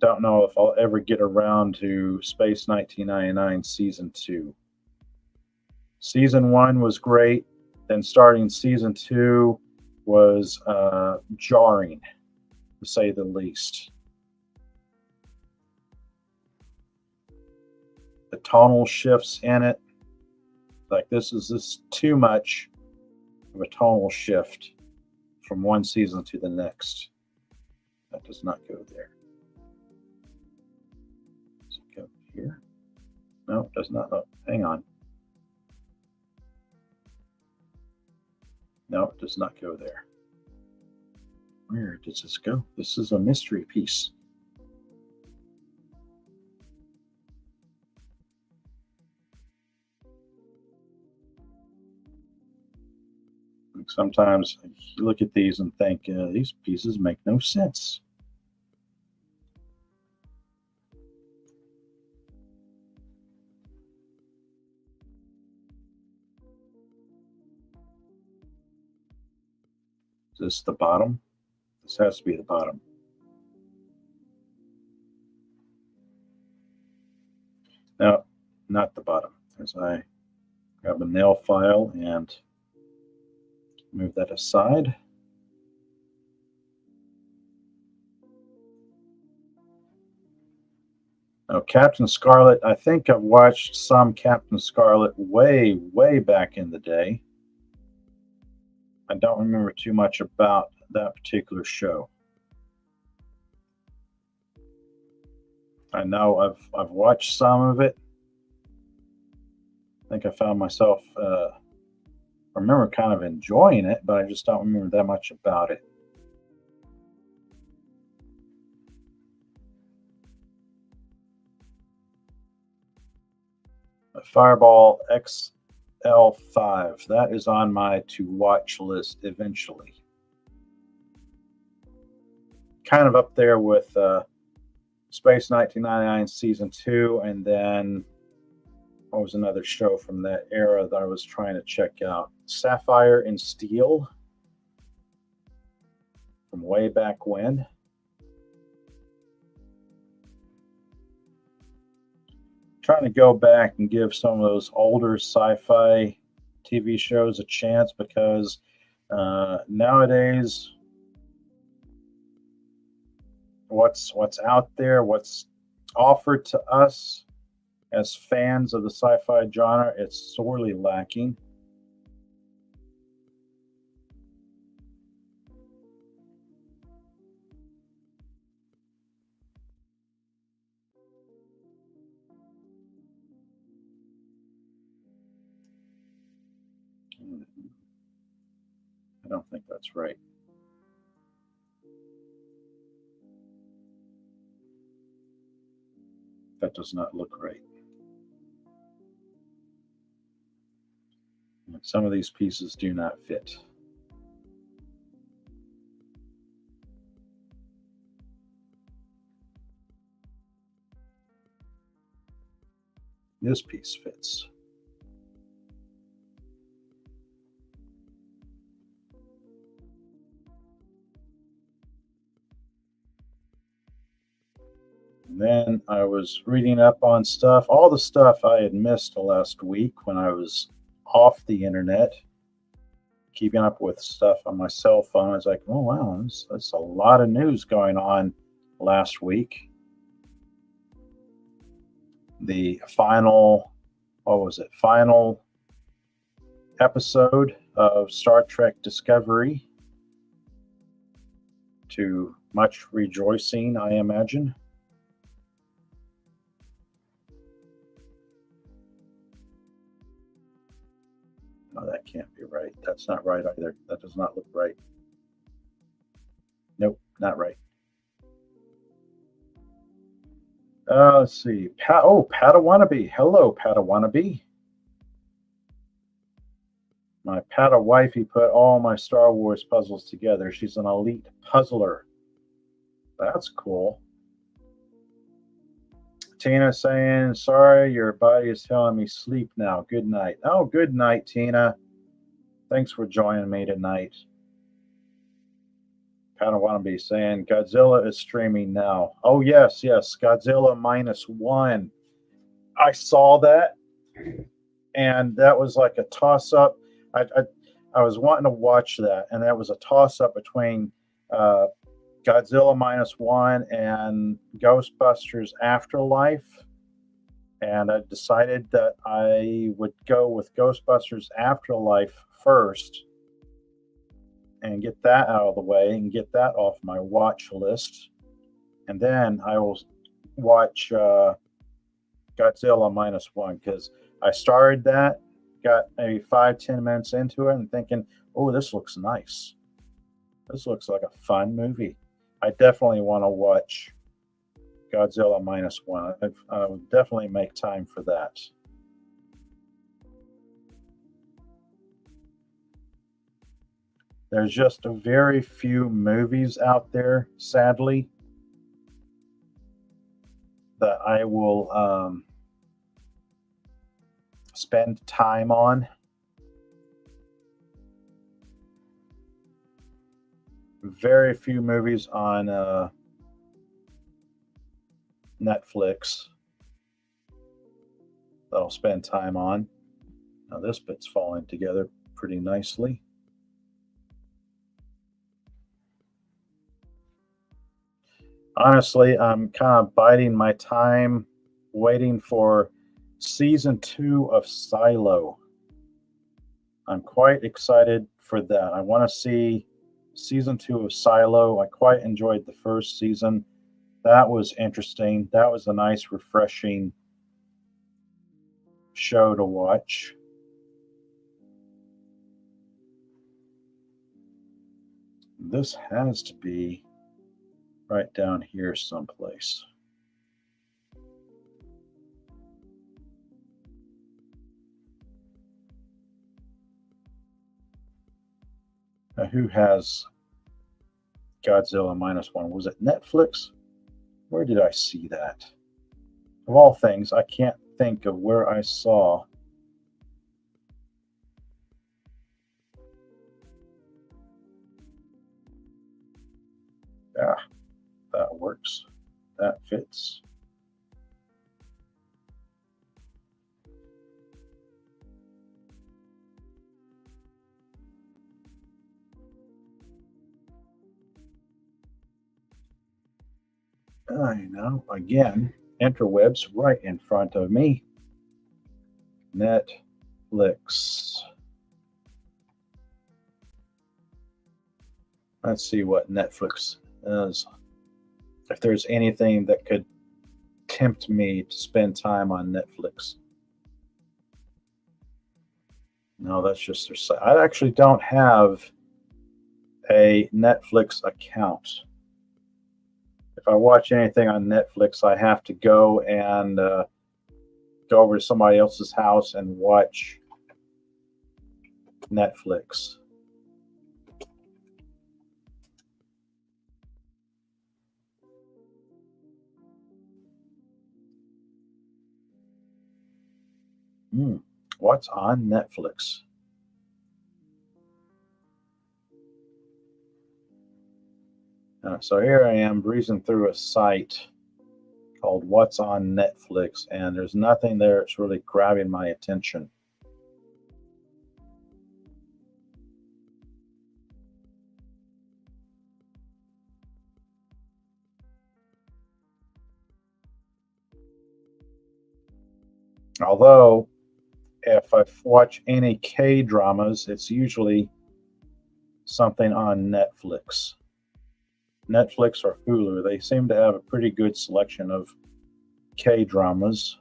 Don't know if I'll ever get around to Space 1999 Season 2. Season 1 was great. Then starting Season 2 was jarring, to say the least. The tonal shifts in it, like this is too much of a tonal shift from one season to the next. That does not go there. Does it go here? No, it does not. Oh, hang on. No, it does not go there. Where does this go? This is a mystery piece. Sometimes you look at these and think these pieces make no sense. Is this the bottom? This has to be the bottom. No, not the bottom. As I grab a nail file and move that aside. Now, Captain Scarlet, I think I've watched some Captain Scarlet way, way back in the day. I don't remember too much about that particular show. I know I've watched some of it. I think I found myself I remember kind of enjoying it, but I just don't remember that much about it. A Fireball XL5. That is on my to watch list eventually. Kind of up there with Space 1999 Season 2, and then what was another show from that era that I was trying to check out? Sapphire and Steel from way back when. Trying to go back and give some of those older sci-fi TV shows a chance because nowadays what's out there, what's offered to us as fans of the sci-fi genre, it's sorely lacking. I don't think that's right. That does not look right. Some of these pieces do not fit. This piece fits. And then I was reading up on stuff, all the stuff I had missed last week when I was off the internet, keeping up with stuff on my cell phone. I was like, oh, wow, that's a lot of news going on last week. The final, what was it? Final episode of Star Trek Discovery, to much rejoicing, I imagine. No, that can't be right. That's not right either. That does not look right. Nope, not right. Let's see. Padawannabe. Hello, Padawannabe. My Pada wifey put all my Star Wars puzzles together. She's an elite puzzler. That's cool. Tina saying, sorry, your body is telling me sleep now. Good night. Oh, good night, Tina. Thanks for joining me tonight. Padawannabe saying, Godzilla is streaming now. Oh, yes, Godzilla -1. I saw that, and that was like a toss-up. I was wanting to watch that, and that was a toss-up between Godzilla -1 and Ghostbusters Afterlife. And I decided that I would go with Ghostbusters Afterlife first and get that out of the way and get that off my watch list. And then I will watch Godzilla -1, because I started that, got maybe 5-10 minutes into it and thinking, oh, this looks nice. This looks like a fun movie. I definitely want to watch Godzilla -1. I would definitely make time for that. There's just a very few movies out there, sadly, that I will spend time on. Very few movies on Netflix that I'll spend time on. Now this bit's falling together pretty nicely. Honestly, I'm kind of biding my time, waiting for season 2 of Silo. I'm quite excited for that. I want to see season 2 of Silo. I quite enjoyed the first season. That was interesting. That was a nice, refreshing show to watch. This has to be right down here someplace. Now, who has Godzilla -1? Was it Netflix? Where did I see that? Of all things, I can't think of where I saw. Ah, that works. That fits. I know, again, interwebs right in front of me. Netflix. Let's see what Netflix is. If there's anything that could tempt me to spend time on Netflix. No, that's just their site. I actually don't have a Netflix account. If I watch anything on Netflix, I have to go and go over to somebody else's house and watch Netflix. What's on Netflix? So here I am breezing through a site called What's on Netflix, and there's nothing there that's really grabbing my attention. Although, if I watch any K dramas, it's usually something on Netflix. Netflix or Hulu. They seem to have a pretty good selection of K dramas.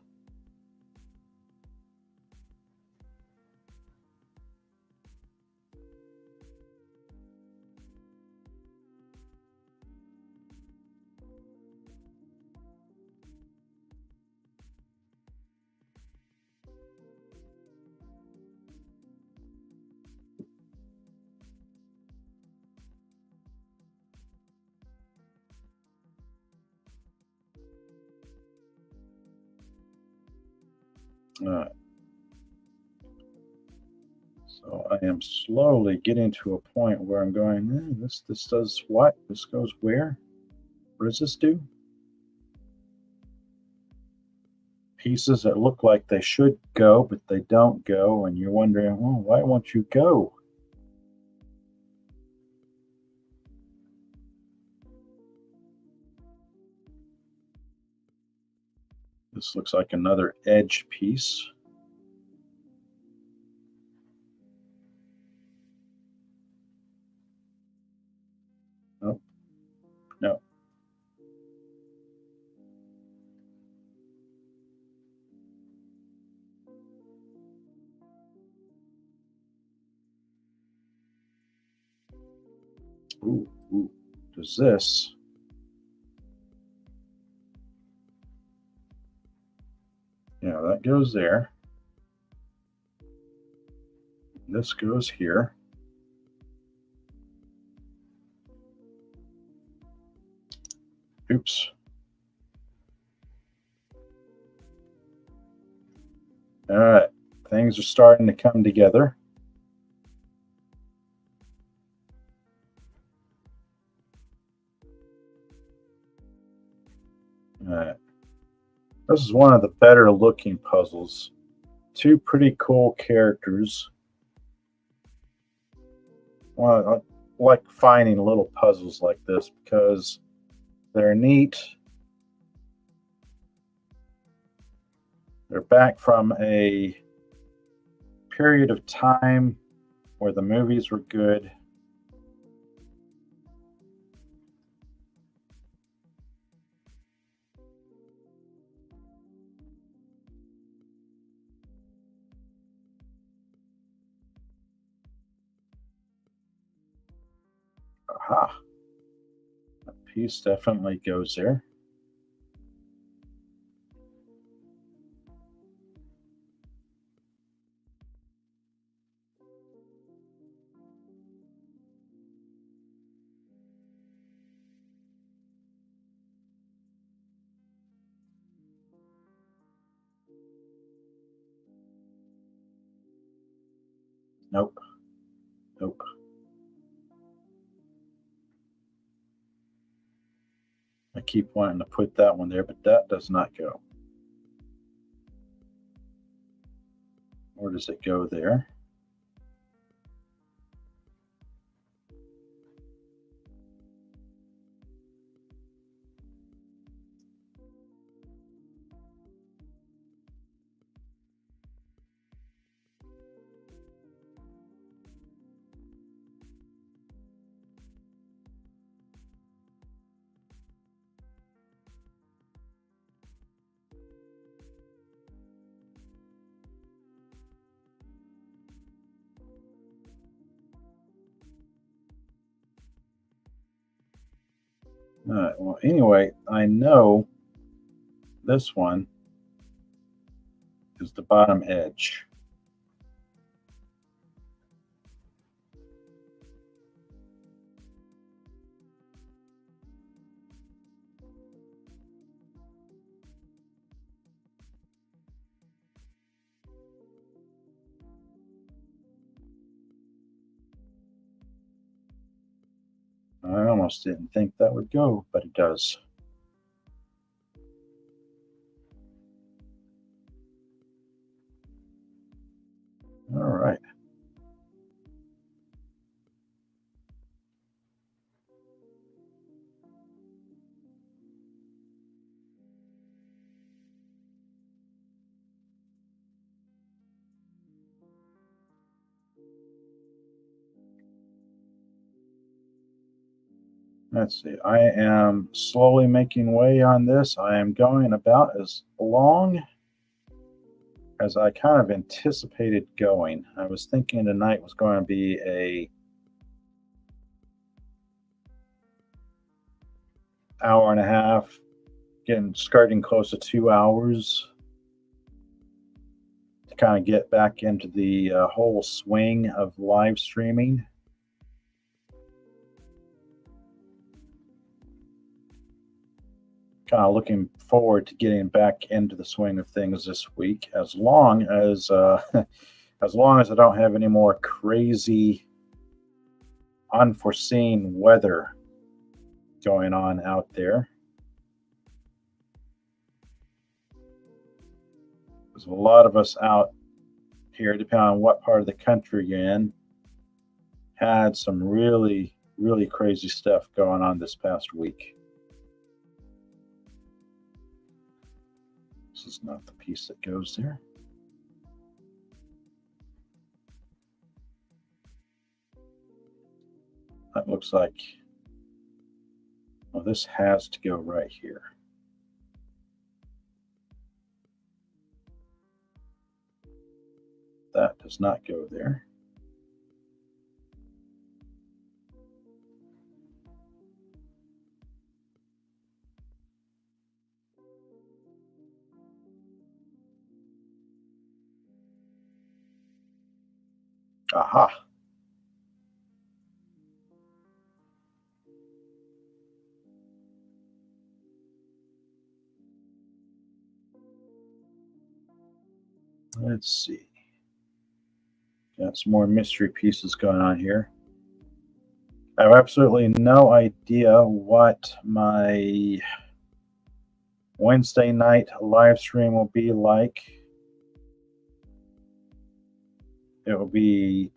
Uh, so I am slowly getting to a point where I'm going, this does what? This goes where? What does this do? Pieces that look like they should go, but they don't go, and you're wondering, well, why won't you go? This looks like another edge piece. Nope. No. Ooh. Does this? Yeah, that goes there. This goes here. Oops. All right. Things are starting to come together. All right. This is one of the better looking puzzles. Two pretty cool characters. Well, I like finding little puzzles like this because they're neat. They're back from a period of time where the movies were good. Aha. That piece definitely goes there. Nope. Nope. I keep wanting to put that one there, but that does not go. Or does it go there? All right. Well, anyway, I know this one is the bottom edge. I almost didn't think that would go, but it does. All right. Let's see. I am slowly making way on this. I am going about as long as I kind of anticipated going. I was thinking tonight was going to be a hour and a half, getting skirting close to 2 hours to kind of get back into the whole swing of live streaming. Kind of looking forward to getting back into the swing of things this week, as long as as long as I don't have any more crazy, unforeseen weather going on out there. There's a lot of us out here, depending on what part of the country you're in, had some really, really crazy stuff going on this past week. This is not the piece that goes there. That looks like, well, this has to go right here. That does not go there. Aha. Let's see. Got some more mystery pieces going on here. I have absolutely no idea what my Wednesday night live stream will be like. It will be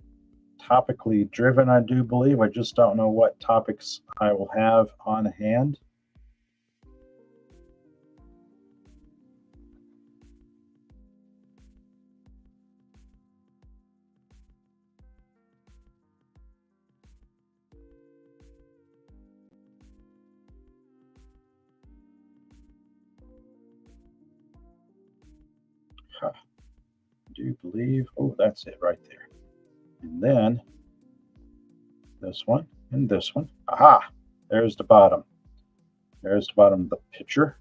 topically driven, I do believe. I just don't know what topics I will have on hand. Huh. Do you believe? Oh, that's it right there. And then this one and this one. Aha! There's the bottom. There's the bottom of the picture.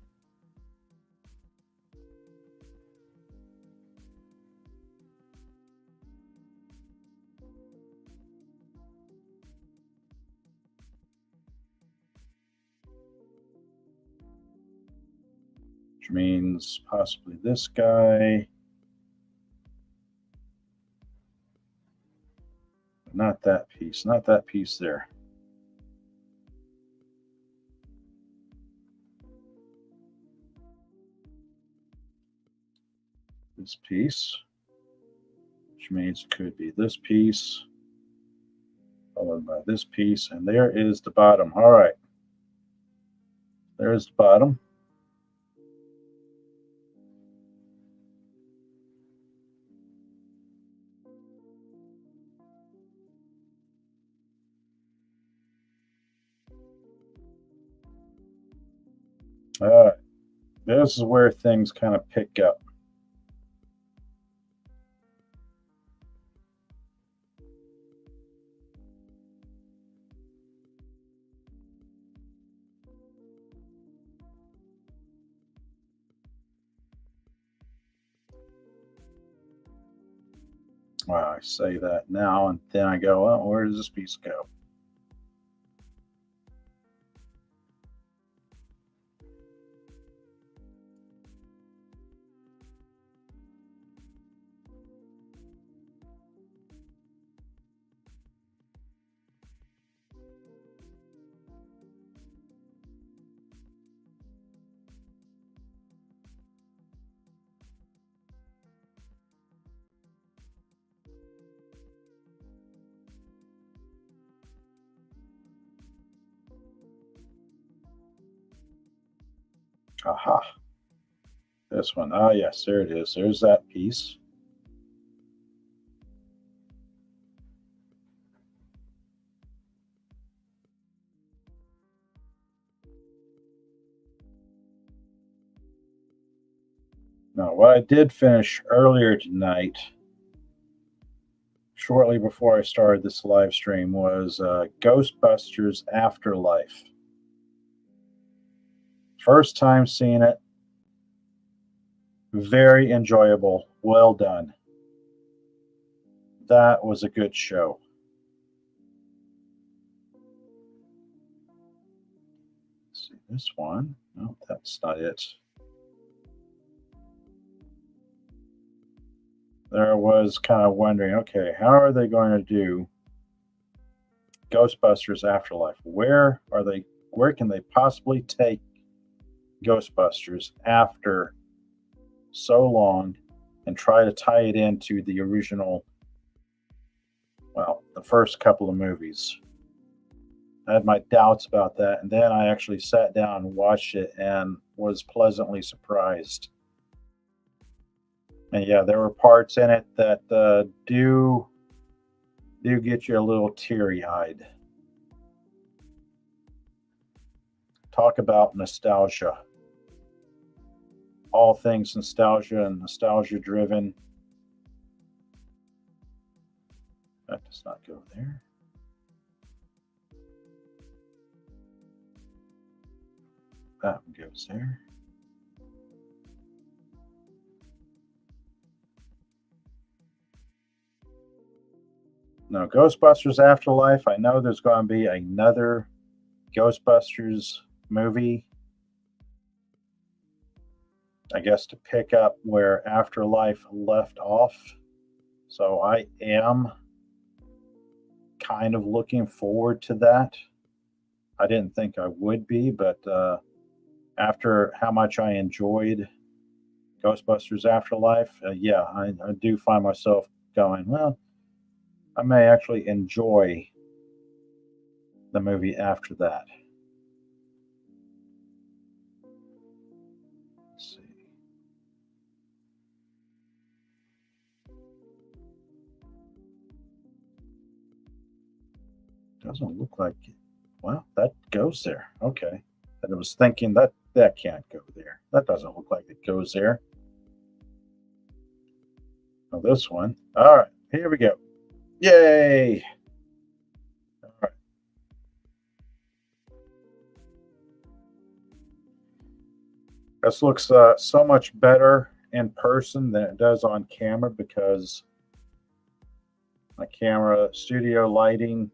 Which means possibly this guy. Not that piece. Not that piece there. This piece, which means it could be this piece, followed by this piece, and there is the bottom. All right, there's the bottom. All right, this is where things kind of pick up. Well, I say that now, and then I go, well, where does this piece go? Aha, this one. Ah, yes, there it is. There's that piece. Now, what I did finish earlier tonight, shortly before I started this live stream, was Ghostbusters Afterlife. First time seeing it. Very enjoyable. Well done. That was a good show. Let's see this one. No, that's not it. There I was kind of wondering, okay, how are they going to do Ghostbusters Afterlife? Where are they? Where can they possibly take Ghostbusters after so long and try to tie it into the original, well, the first couple of movies? I had my doubts about that, and then I actually sat down and watched it and was pleasantly surprised. And yeah, there were parts in it that do get you a little teary eyed. Talk about nostalgia. All things nostalgia and nostalgia driven. That does not go there. That one goes there. No, Ghostbusters Afterlife. I know there's going to be another Ghostbusters movie, I guess, to pick up where Afterlife left off. So I am kind of looking forward to that. I didn't think I would be, but after how much I enjoyed Ghostbusters Afterlife, yeah, I do find myself going, well, I may actually enjoy the movie after that. Let's see. Doesn't look like it. Well, that goes there. Okay. And I was thinking that can't go there. That doesn't look like it goes there. Oh, this one. All right, here we go. Yay! All right. This looks so much better in person than it does on camera because my camera studio lighting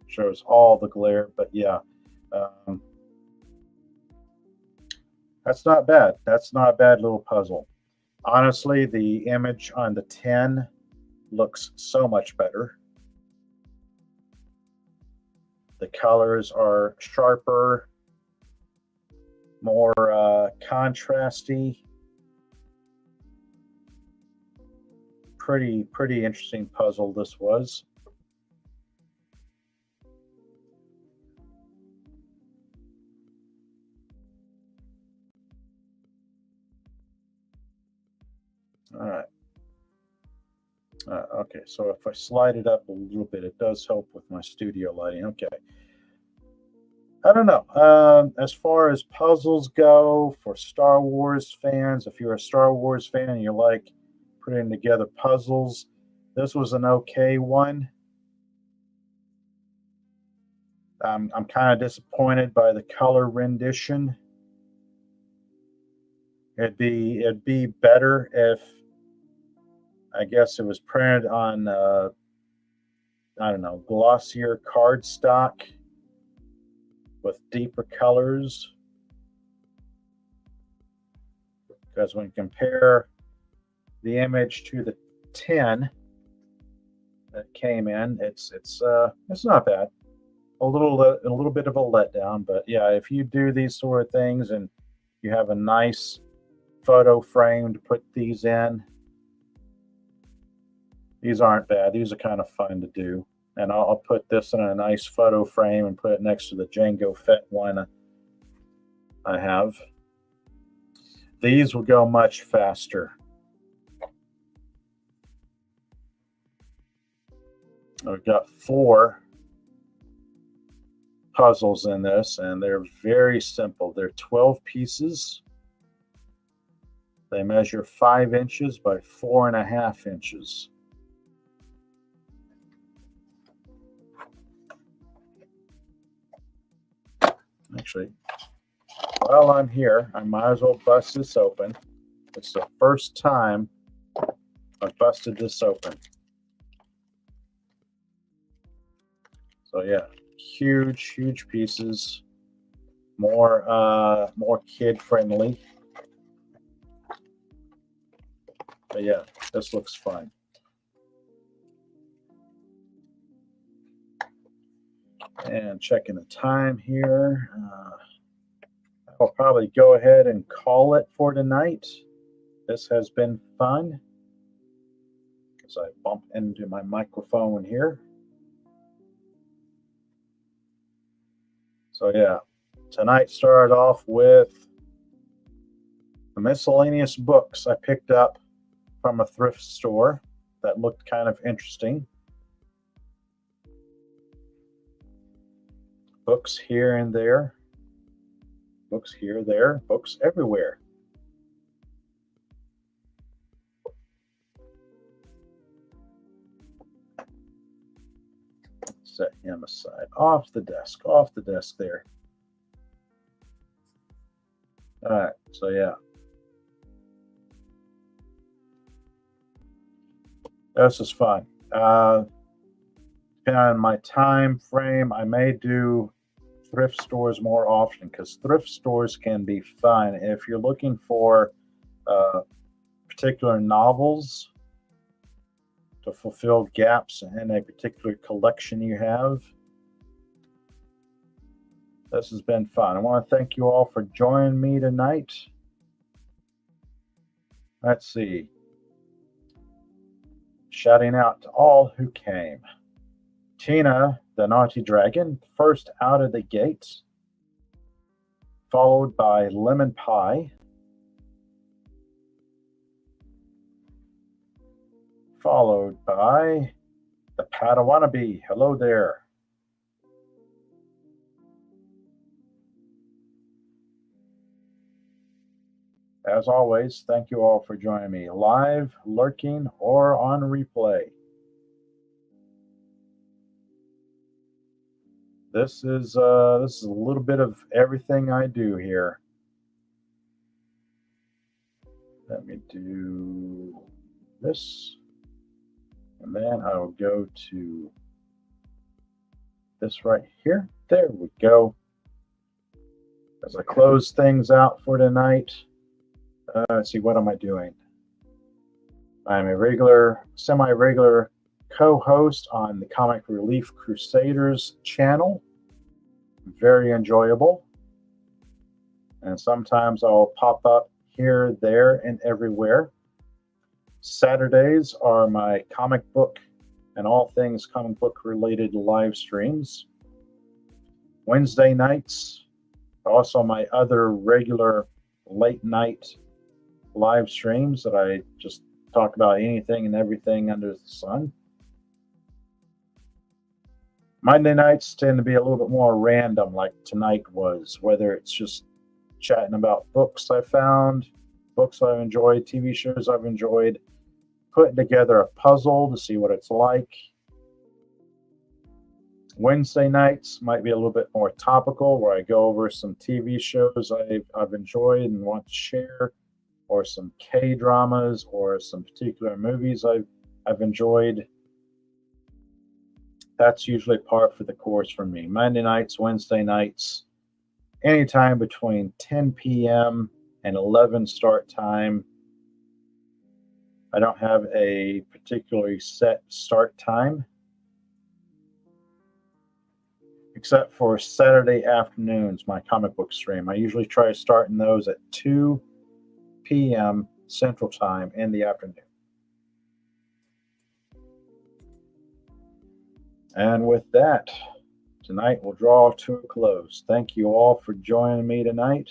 shows all the glare. But yeah, um, that's not bad. That's not a bad little puzzle. Honestly, the image on the 10 looks so much better. The colors are sharper, more contrasty. Pretty interesting puzzle this was. All right. Okay, so if I slide it up a little bit, it does help with my studio lighting. Okay. I don't know. As far as puzzles go for Star Wars fans, if you're a Star Wars fan and you like putting together puzzles, this was an okay one. I'm kind of disappointed by the color rendition. It'd be better if I guess it was printed on, I don't know, glossier cardstock with deeper colors. Because when you compare the image to the tin that came in, it's not bad. A little bit of a letdown, but yeah, if you do these sort of things and you have a nice photo frame to put these in, these aren't bad. These are kind of fun to do. And I'll put this in a nice photo frame and put it next to the Django Fett one I have. These will go much faster. I've got 4 puzzles in this, and they're very simple. They're 12 pieces. They measure 5 inches by 4.5 inches. Actually, while I'm here, I might as well bust this open. It's the first time I've busted this open. So yeah, huge pieces. More kid friendly. But yeah, this looks fun. And checking the time here. I'll probably go ahead and call it for tonight. This has been fun. As I bump into my microphone here. So yeah, tonight started off with the miscellaneous books I picked up from a thrift store that looked kind of interesting. Books here and there. Books here, there, books everywhere. Set him aside. Off the desk there. All right, so yeah. This is fun. Depending on my time frame, I may do thrift stores more often because thrift stores can be fun. If you're looking for particular novels to fulfill gaps in a particular collection you have, this has been fun. I want to thank you all for joining me tonight. Let's see. Shouting out to all who came. Tina, the Naughty Dragon, first out of the gates, followed by Lemon Pie, followed by the Padawannabe. Hello there. As always, thank you all for joining me live, lurking, or on replay. This is a little bit of everything I do here. Let me do this, and then I will go to this right here. There we go. As I close things out for tonight, let's see, what am I doing? I'm a semi-regular co-host on the Comic Relief Crusaders channel. Very enjoyable. And sometimes I'll pop up here, there, and everywhere. Saturdays are my comic book and all things comic book related live streams. Wednesday nights are also my other regular late night live streams that I just talk about anything and everything under the sun. Monday nights tend to be a little bit more random, like tonight was, whether it's just chatting about books I found, books I've enjoyed, TV shows I've enjoyed, putting together a puzzle to see what it's like. Wednesday nights might be a little bit more topical, where I go over some TV shows I've enjoyed and want to share. or some K-dramas or some particular movies I've enjoyed. That's usually par for the course for me. Monday nights, Wednesday nights, anytime between 10 p.m. and 11 start time. I don't have a particularly set start time, except for Saturday afternoons, my comic book stream. I usually try starting those at 2 p.m. Central Time in the afternoon. And with that, tonight will draw to a close. Thank you all for joining me tonight.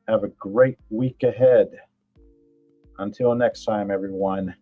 Have a great week ahead. Until next time, everyone.